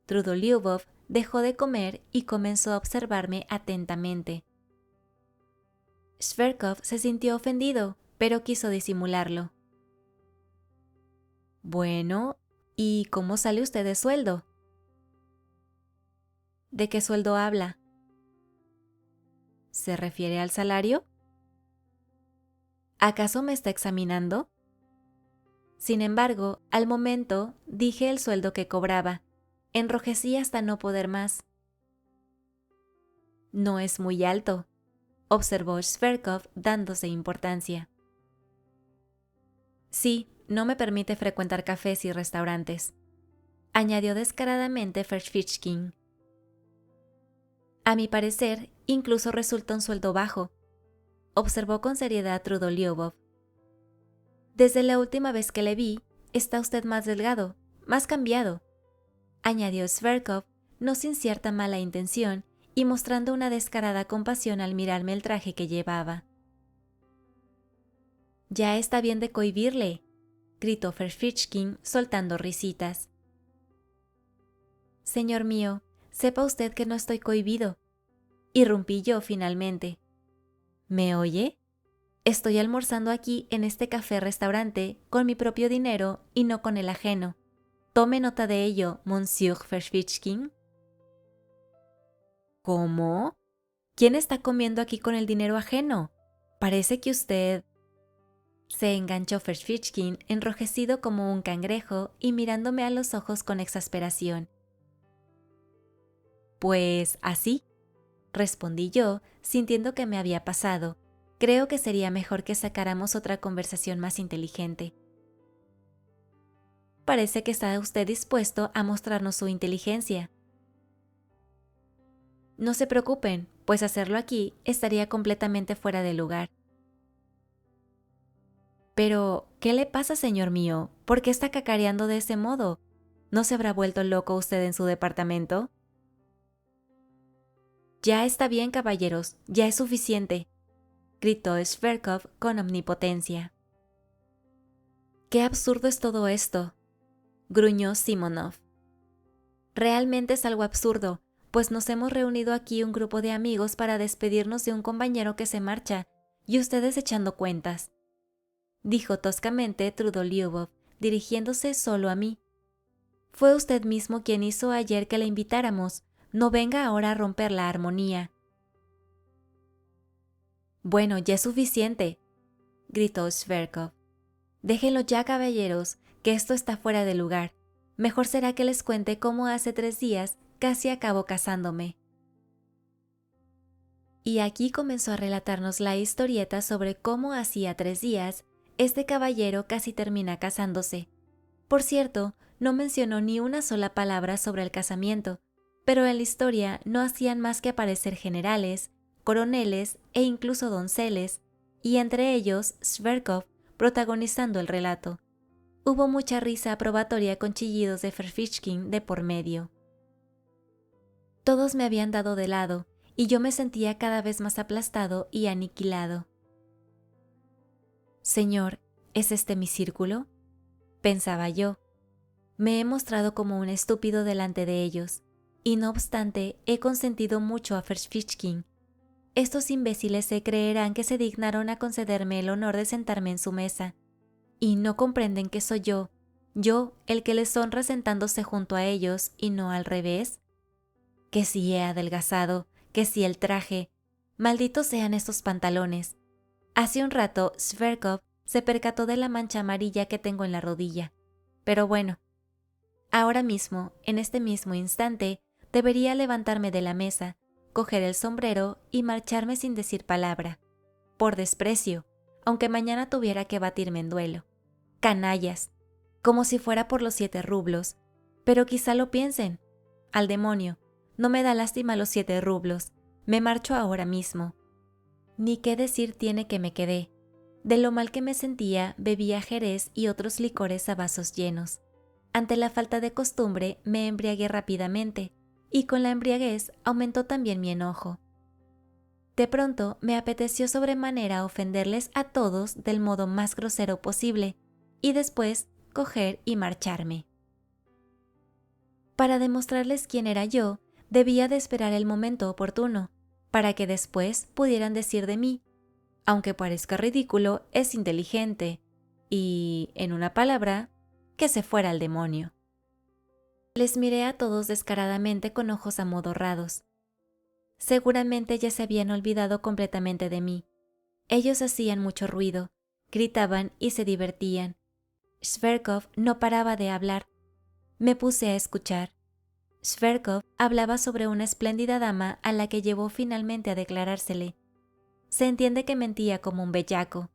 Trudolyubov dejó de comer y comenzó a observarme atentamente. Shverkov se sintió ofendido, pero quiso disimularlo. «Bueno, ¿y cómo sale usted de sueldo?». «¿De qué sueldo habla?». «¿Se refiere al salario?». «¿Acaso me está examinando?». Sin embargo, al momento dije el sueldo que cobraba. Enrojecí hasta no poder más. No es muy alto, observó Shverkov dándose importancia. Sí, no me permite frecuentar cafés y restaurantes, añadió descaradamente Ferfitchkin. A mi parecer, incluso resulta un sueldo bajo, observó con seriedad Trudolyubov. Desde la última vez que le vi, está usted más delgado, más cambiado, añadió Shverkov, no sin cierta mala intención y mostrando una descarada compasión al mirarme el traje que llevaba. Ya está bien de cohibirle, gritó Ferfitchkin soltando risitas. Señor mío, sepa usted que no estoy cohibido, irrumpí yo finalmente. ¿Me oye? Estoy almorzando aquí en este café-restaurante con mi propio dinero y no con el ajeno. Tome nota de ello, Monsieur Ferfitchkin. ¿Cómo? ¿Quién está comiendo aquí con el dinero ajeno? Parece que usted... Se enganchó Ferfitchkin, enrojecido como un cangrejo y mirándome a los ojos con exasperación. Pues así, respondí yo, sintiendo que me había pasado. Creo que sería mejor que sacáramos otra conversación más inteligente. Parece que está usted dispuesto a mostrarnos su inteligencia. No se preocupen, pues hacerlo aquí estaría completamente fuera de lugar. Pero, ¿qué le pasa, señor mío? ¿Por qué está cacareando de ese modo? ¿No se habrá vuelto loco usted en su departamento? Ya está bien, caballeros, ya es suficiente, gritó Shverkov con omnipotencia. ¡Qué absurdo es todo esto!, gruñó Simonov. Realmente es algo absurdo, pues nos hemos reunido aquí un grupo de amigos para despedirnos de un compañero que se marcha, y ustedes echando cuentas, dijo toscamente Trudolyubov, dirigiéndose solo a mí. Fue usted mismo quien hizo ayer que le invitáramos, no venga ahora a romper la armonía. Bueno, ya es suficiente, gritó Shverkov. Déjenlo ya, caballeros, que esto está fuera de lugar. Mejor será que les cuente cómo hace 3 días casi acabo casándome. Y aquí comenzó a relatarnos la historieta sobre cómo hacía 3 días este caballero casi termina casándose. Por cierto, no mencionó ni una sola palabra sobre el casamiento, pero en la historia no hacían más que aparecer generales, coroneles e incluso donceles, y entre ellos Shverkov protagonizando el relato. Hubo mucha risa aprobatoria con chillidos de Ferfitchkin de por medio. Todos me habían dado de lado, y yo me sentía cada vez más aplastado y aniquilado. Señor, ¿es este mi círculo?, pensaba yo. Me he mostrado como un estúpido delante de ellos, y no obstante he consentido mucho a Ferfitchkin. Estos imbéciles se creerán que se dignaron a concederme el honor de sentarme en su mesa, y no comprenden que soy yo el que les honra sentándose junto a ellos y no al revés. Que si he adelgazado, que si el traje, malditos sean estos pantalones. Hace un rato Shverkov se percató de la mancha amarilla que tengo en la rodilla, pero bueno, ahora mismo, en este mismo instante, debería levantarme de la mesa, coger el sombrero y marcharme sin decir palabra, por desprecio, aunque mañana tuviera que batirme en duelo. Canallas, como si fuera por los 7 rublos, pero quizá lo piensen. Al demonio, no me da lástima los 7 rublos, me marcho ahora mismo. Ni qué decir tiene que me quedé. De lo mal que me sentía, bebía jerez y otros licores a vasos llenos. Ante la falta de costumbre, me embriagué rápidamente, y con la embriaguez aumentó también mi enojo. De pronto me apeteció sobremanera ofenderles a todos del modo más grosero posible, y después coger y marcharme. Para demostrarles quién era yo, debía de esperar el momento oportuno, para que después pudieran decir de mí, aunque parezca ridículo, es inteligente, y, en una palabra, que se fuera al demonio. Les miré a todos descaradamente con ojos amodorrados. Seguramente ya se habían olvidado completamente de mí. Ellos hacían mucho ruido, gritaban y se divertían. Shverkov no paraba de hablar. Me puse a escuchar. Shverkov hablaba sobre una espléndida dama a la que llevó finalmente a declarársele. Se entiende que mentía como un bellaco,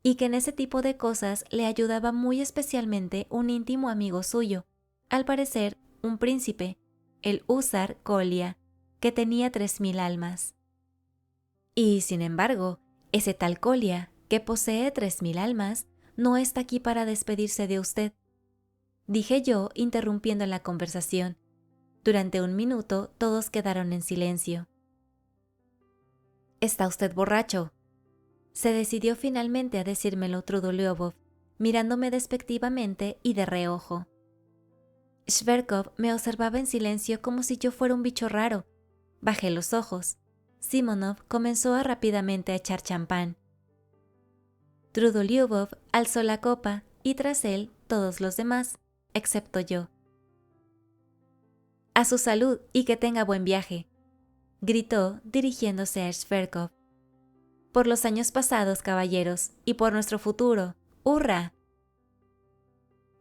y que en ese tipo de cosas le ayudaba muy especialmente un íntimo amigo suyo, al parecer un príncipe, el húsar Kolia, que tenía 3000 almas. Y, sin embargo, ese tal Kolia, que posee 3000 almas, no está aquí para despedirse de usted, dije yo, interrumpiendo la conversación. Durante un minuto todos quedaron en silencio. «Está usted borracho», se decidió finalmente a decírmelo Trudolyubov, mirándome despectivamente y de reojo. Shverkov me observaba en silencio como si yo fuera un bicho raro. Bajé los ojos. Simonov comenzó rápidamente a echar champán. Trudolyubov alzó la copa y tras él todos los demás, excepto yo. «A su salud y que tenga buen viaje», gritó dirigiéndose a Shverkov. «Por los años pasados, caballeros, y por nuestro futuro. ¡Hurra!».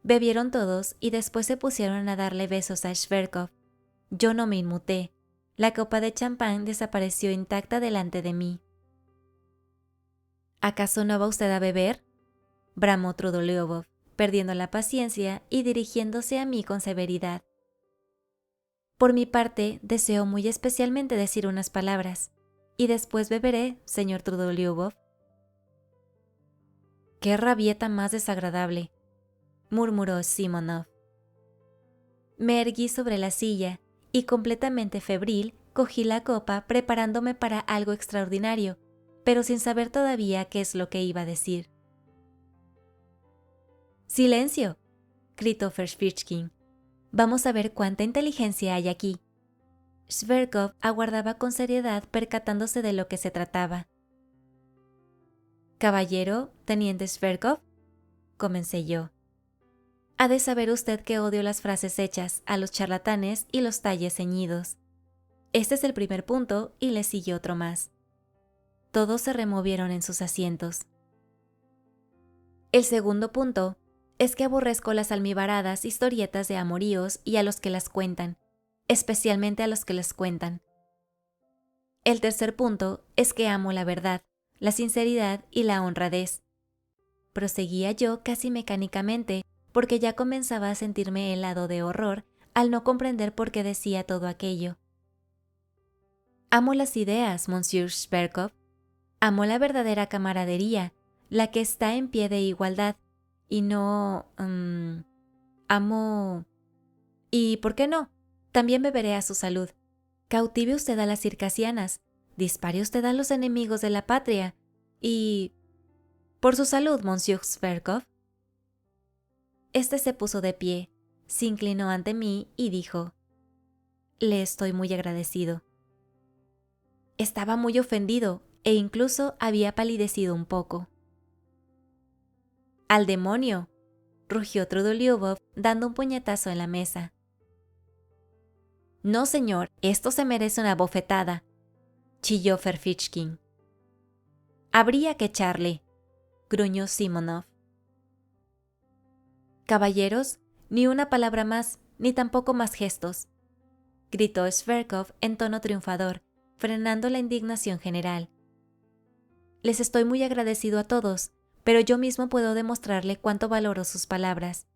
Bebieron todos y después se pusieron a darle besos a Shverkov. Yo no me inmuté. La copa de champán desapareció intacta delante de mí. «¿Acaso no va usted a beber?», bramó Trudolyubov, perdiendo la paciencia y dirigiéndose a mí con severidad. «Por mi parte, deseo muy especialmente decir unas palabras, y después beberé, señor Trudolyubov». «Qué rabieta más desagradable», murmuró Simonov. Me erguí sobre la silla y, completamente febril, cogí la copa preparándome para algo extraordinario, pero sin saber todavía qué es lo que iba a decir. «¡Silencio!», gritó Fersvichkin. «Vamos a ver cuánta inteligencia hay aquí». Shverkov aguardaba con seriedad, percatándose de lo que se trataba. «Caballero, teniente Shverkov», comencé yo. «Ha de saber usted que odio las frases hechas, a los charlatanes y los talles ceñidos. Este es el primer punto y le siguió otro más». Todos se removieron en sus asientos. «El segundo punto es que aborrezco las almibaradas historietas de amoríos y a los que las cuentan, especialmente a los que las cuentan. El tercer punto es que amo la verdad, la sinceridad y la honradez». Proseguía yo casi mecánicamente, porque ya comenzaba a sentirme helado de horror al no comprender por qué decía todo aquello. «Amo las ideas, Monsieur Shverkov. Amo la verdadera camaradería, la que está en pie de igualdad, y no... amo... Y, ¿por qué no? También beberé a su salud. Cautive usted a las circasianas, dispare usted a los enemigos de la patria, y... por su salud, Monsieur Shverkov». Este se puso de pie, se inclinó ante mí y dijo: «Le estoy muy agradecido». Estaba muy ofendido e incluso había palidecido un poco. «¡Al demonio!», rugió Trudolyubov dando un puñetazo en la mesa. «No, señor, esto se merece una bofetada», chilló Ferfitchkin. «Habría que echarle», gruñó Simonov. «Caballeros, ni una palabra más, ni tampoco más gestos», gritó Shverkov en tono triunfador, frenando la indignación general. «Les estoy muy agradecido a todos, pero yo mismo puedo demostrarle cuánto valoro sus palabras.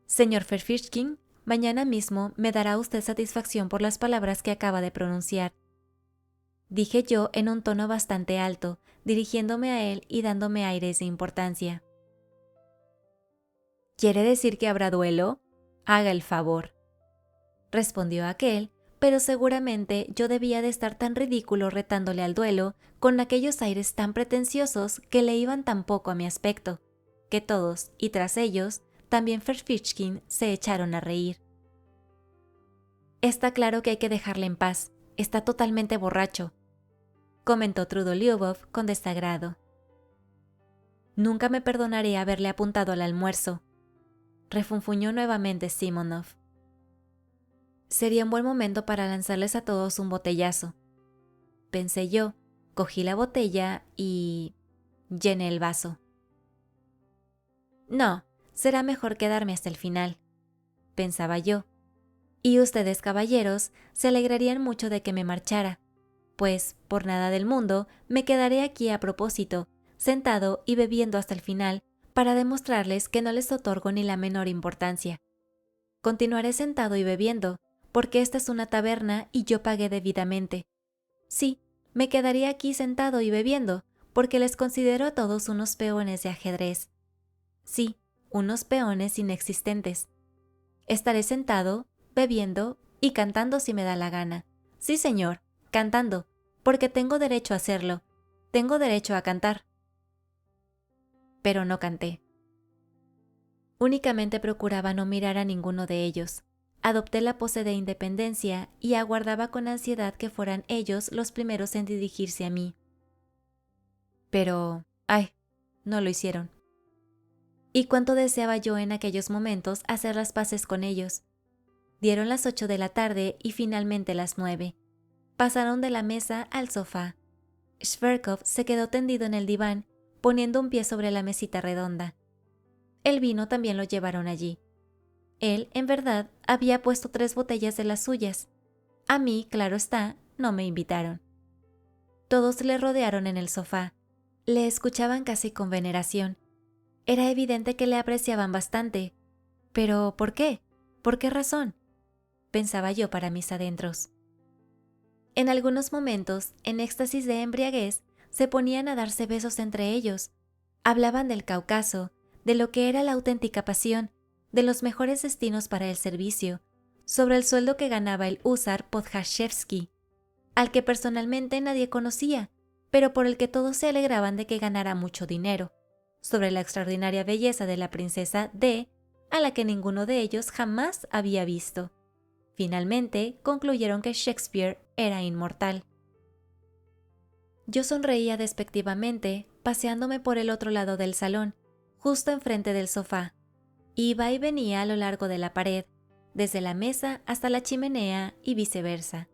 Señor Ferfitchkin, mañana mismo me dará usted satisfacción por las palabras que acaba de pronunciar», dije yo en un tono bastante alto, dirigiéndome a él y dándome aires de importancia. «¿Quiere decir que habrá duelo? Haga el favor», respondió aquel, pero seguramente yo debía de estar tan ridículo retándole al duelo, con aquellos aires tan pretenciosos que le iban tan poco a mi aspecto, que todos, y tras ellos, también Ferfitchkin, se echaron a reír. «Está claro que hay que dejarle en paz, está totalmente borracho», comentó Trudolyubov con desagrado. «Nunca me perdonaré haberle apuntado al almuerzo», refunfuñó nuevamente Simonov. «Sería un buen momento para lanzarles a todos un botellazo», pensé yo, cogí la botella y llené el vaso. No, será mejor quedarme hasta el final, pensaba yo. Y ustedes, caballeros, se alegrarían mucho de que me marchara, pues, por nada del mundo, me quedaré aquí a propósito, sentado y bebiendo hasta el final, para demostrarles que no les otorgo ni la menor importancia. Continuaré sentado y bebiendo, porque esta es una taberna y yo pagué debidamente. Sí, me quedaría aquí sentado y bebiendo, porque les considero a todos unos peones de ajedrez. Sí, unos peones inexistentes. Estaré sentado, bebiendo y cantando si me da la gana. Sí, señor, cantando, porque tengo derecho a hacerlo. Tengo derecho a cantar. Pero no canté. Únicamente procuraba no mirar a ninguno de ellos. Adopté la pose de independencia y aguardaba con ansiedad que fueran ellos los primeros en dirigirse a mí. Pero, no lo hicieron. Y cuánto deseaba yo en aquellos momentos hacer las paces con ellos. Dieron las 8 de la tarde y finalmente las 9. Pasaron de la mesa al sofá. Shverkov se quedó tendido en el diván, poniendo un pie sobre la mesita redonda. El vino también lo llevaron allí. Él, en verdad, había puesto 3 botellas de las suyas. A mí, claro está, no me invitaron. Todos le rodearon en el sofá. Le escuchaban casi con veneración. Era evidente que le apreciaban bastante. ¿Pero por qué? ¿Por qué razón? Pensaba yo para mis adentros. En algunos momentos, en éxtasis de embriaguez, se ponían a darse besos entre ellos. Hablaban del Cáucaso, de lo que era la auténtica pasión, de los mejores destinos para el servicio, sobre el sueldo que ganaba el húsar Podhashevsky, al que personalmente nadie conocía, pero por el que todos se alegraban de que ganara mucho dinero, sobre la extraordinaria belleza de la princesa D, a la que ninguno de ellos jamás había visto. Finalmente, concluyeron que Shakespeare era inmortal. Yo sonreía despectivamente, paseándome por el otro lado del salón, justo enfrente del sofá. Iba y venía a lo largo de la pared, desde la mesa hasta la chimenea y viceversa.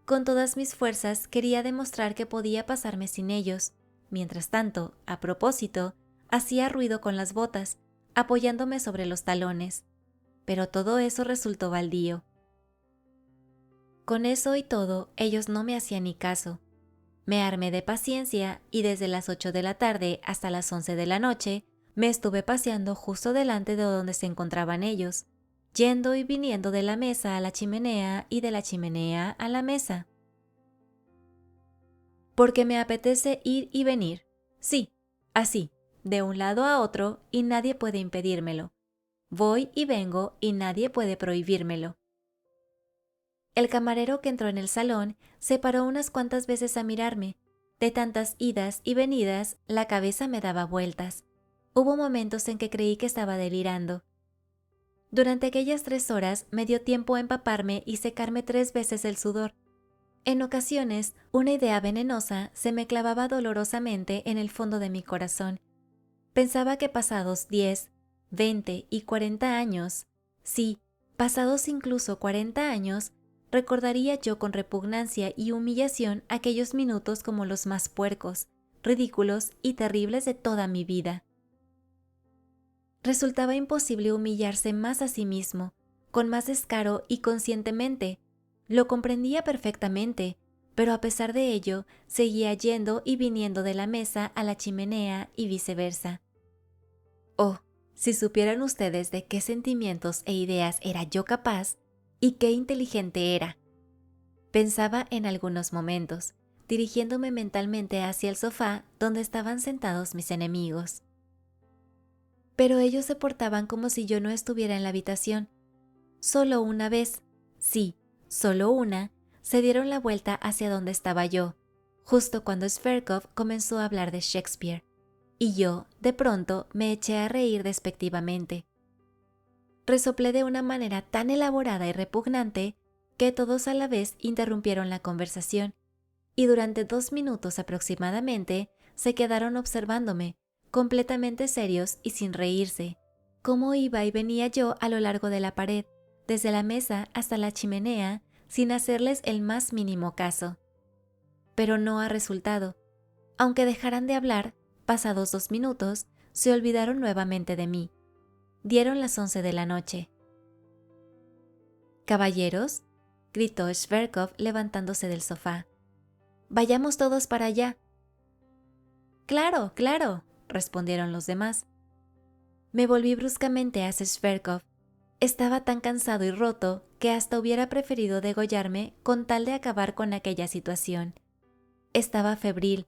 Con todas mis fuerzas quería demostrar que podía pasarme sin ellos. Mientras tanto, a propósito, hacía ruido con las botas, apoyándome sobre los talones. Pero todo eso resultó baldío. Con eso y todo, ellos no me hacían ni caso. Me armé de paciencia y desde las 8 de la tarde hasta las 11 de la noche me estuve paseando justo delante de donde se encontraban ellos, yendo y viniendo de la mesa a la chimenea y de la chimenea a la mesa. Porque me apetece ir y venir. Sí, así, de un lado a otro y nadie puede impedírmelo. Voy y vengo y nadie puede prohibírmelo. El camarero que entró en el salón se paró unas cuantas veces a mirarme. De tantas idas y venidas, la cabeza me daba vueltas. Hubo momentos en que creí que estaba delirando. Durante aquellas 3 horas me dio tiempo a empaparme y secarme 3 veces el sudor. En ocasiones, una idea venenosa se me clavaba dolorosamente en el fondo de mi corazón. Pensaba que pasados 10, 20 y 40 años, sí, pasados incluso 40 años, recordaría yo con repugnancia y humillación aquellos minutos como los más puercos, ridículos y terribles de toda mi vida. Resultaba imposible humillarse más a sí mismo, con más descaro y conscientemente. Lo comprendía perfectamente, pero a pesar de ello, seguía yendo y viniendo de la mesa a la chimenea y viceversa. Oh, si supieran ustedes de qué sentimientos e ideas era yo capaz, y qué inteligente era. Pensaba en algunos momentos, dirigiéndome mentalmente hacia el sofá donde estaban sentados mis enemigos. Pero ellos se portaban como si yo no estuviera en la habitación. Solo una vez, sí, solo una, se dieron la vuelta hacia donde estaba yo, justo cuando Shverkov comenzó a hablar de Shakespeare, y yo, de pronto, me eché a reír despectivamente. Resoplé de una manera tan elaborada y repugnante que todos a la vez interrumpieron la conversación, y durante 2 minutos aproximadamente se quedaron observándome, completamente serios y sin reírse, cómo iba y venía yo a lo largo de la pared, desde la mesa hasta la chimenea, sin hacerles el más mínimo caso. Pero no ha resultado. Aunque dejaran de hablar, pasados 2 minutos, se olvidaron nuevamente de mí. Dieron las 11 de la noche. «Caballeros», gritó Shverkov levantándose del sofá. «Vayamos todos para allá». «Claro, claro», respondieron los demás. Me volví bruscamente hacia Shverkov. Estaba tan cansado y roto que hasta hubiera preferido degollarme con tal de acabar con aquella situación. Estaba febril,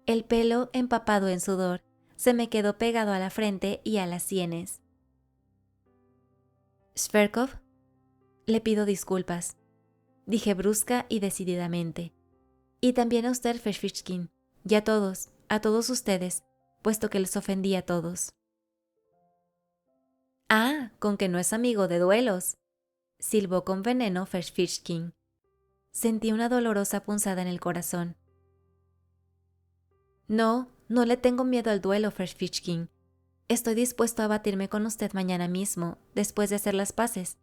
el pelo empapado en sudor, se me quedó pegado a la frente y a las sienes. «Shverkov, le pido disculpas», dije brusca y decididamente. «Y también a usted, Ferfitchkin, y a todos ustedes, puesto que les ofendí a todos». «Ah, con que no es amigo de duelos», silbó con veneno Ferfitchkin. Sentí una dolorosa punzada en el corazón. «No, no le tengo miedo al duelo, Ferfitchkin. Estoy dispuesto a batirme con usted mañana mismo, después de hacer las paces.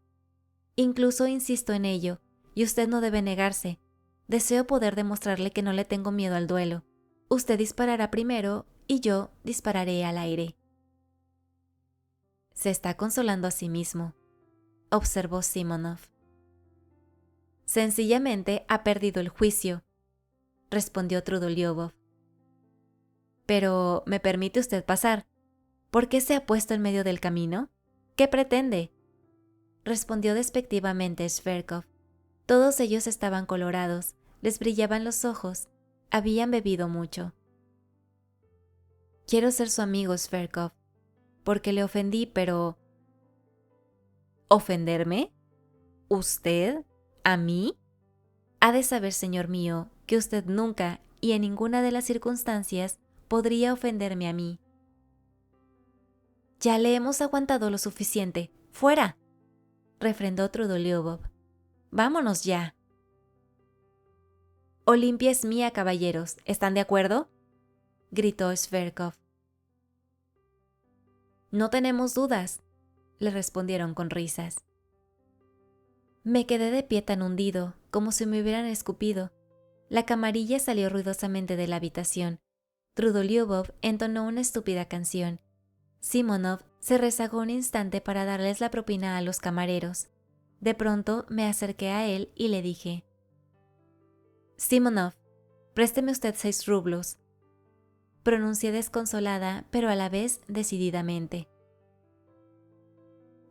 Incluso insisto en ello, y usted no debe negarse. Deseo poder demostrarle que no le tengo miedo al duelo. Usted disparará primero y yo dispararé al aire». «Se está consolando a sí mismo», observó Simonov. «Sencillamente ha perdido el juicio», respondió Trudolyubov. «Pero, ¿me permite usted pasar? ¿Por qué se ha puesto en medio del camino? ¿Qué pretende?», respondió despectivamente Shverkov. Todos ellos estaban colorados, les brillaban los ojos, habían bebido mucho. «Quiero ser su amigo, Shverkov, porque le ofendí, pero...» «¿Ofenderme? ¿Usted? ¿A mí? Ha de saber, señor mío, que usted nunca y en ninguna de las circunstancias podría ofenderme a mí». «Ya le hemos aguantado lo suficiente. ¡Fuera!», refrendó Trudolyubov. «Vámonos ya». «Olimpia es mía, caballeros. ¿Están de acuerdo?», gritó Shverkov. «No tenemos dudas», le respondieron con risas. Me quedé de pie tan hundido, como si me hubieran escupido. La camarilla salió ruidosamente de la habitación. Trudolyubov entonó una estúpida canción. Simonov se rezagó un instante para darles la propina a los camareros. De pronto me acerqué a él y le dije: «Simonov, présteme usted 6 rublos». Pronuncié desconsolada, pero a la vez decididamente.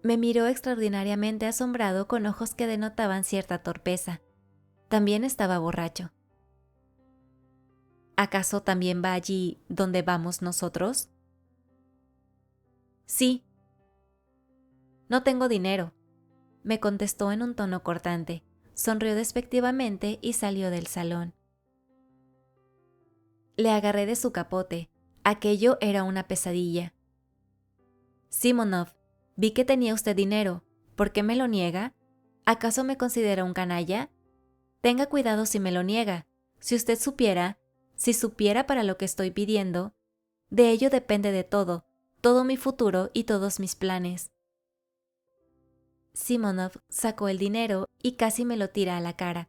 Me miró extraordinariamente asombrado con ojos que denotaban cierta torpeza. También estaba borracho. «¿Acaso también va allí donde vamos nosotros?». «Sí». «No tengo dinero», me contestó en un tono cortante, sonrió despectivamente y salió del salón. Le agarré de su capote. Aquello era una pesadilla. «Simonov, vi que tenía usted dinero. ¿Por qué me lo niega? ¿Acaso me considera un canalla? Tenga cuidado si me lo niega. Si usted supiera, si supiera para lo que estoy pidiendo, de ello depende de todo mi futuro y todos mis planes». Simonov sacó el dinero y casi me lo tira a la cara.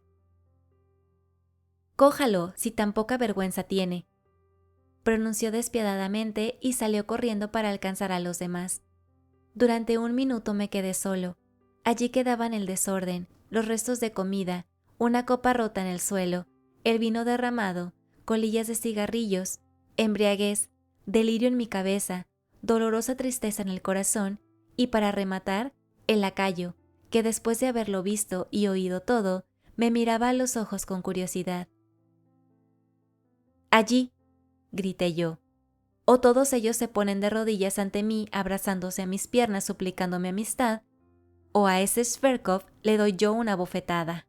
«Cójalo, si tan poca vergüenza tiene», pronunció despiadadamente y salió corriendo para alcanzar a los demás. Durante 1 minuto me quedé solo. Allí quedaban el desorden, los restos de comida, una copa rota en el suelo, el vino derramado, colillas de cigarrillos, embriaguez, delirio en mi cabeza, dolorosa tristeza en el corazón y, para rematar, el lacayo, que después de haberlo visto y oído todo, me miraba a los ojos con curiosidad. «Allí», grité yo, «o todos ellos se ponen de rodillas ante mí abrazándose a mis piernas suplicándome amistad, o a ese Shverkov le doy yo una bofetada».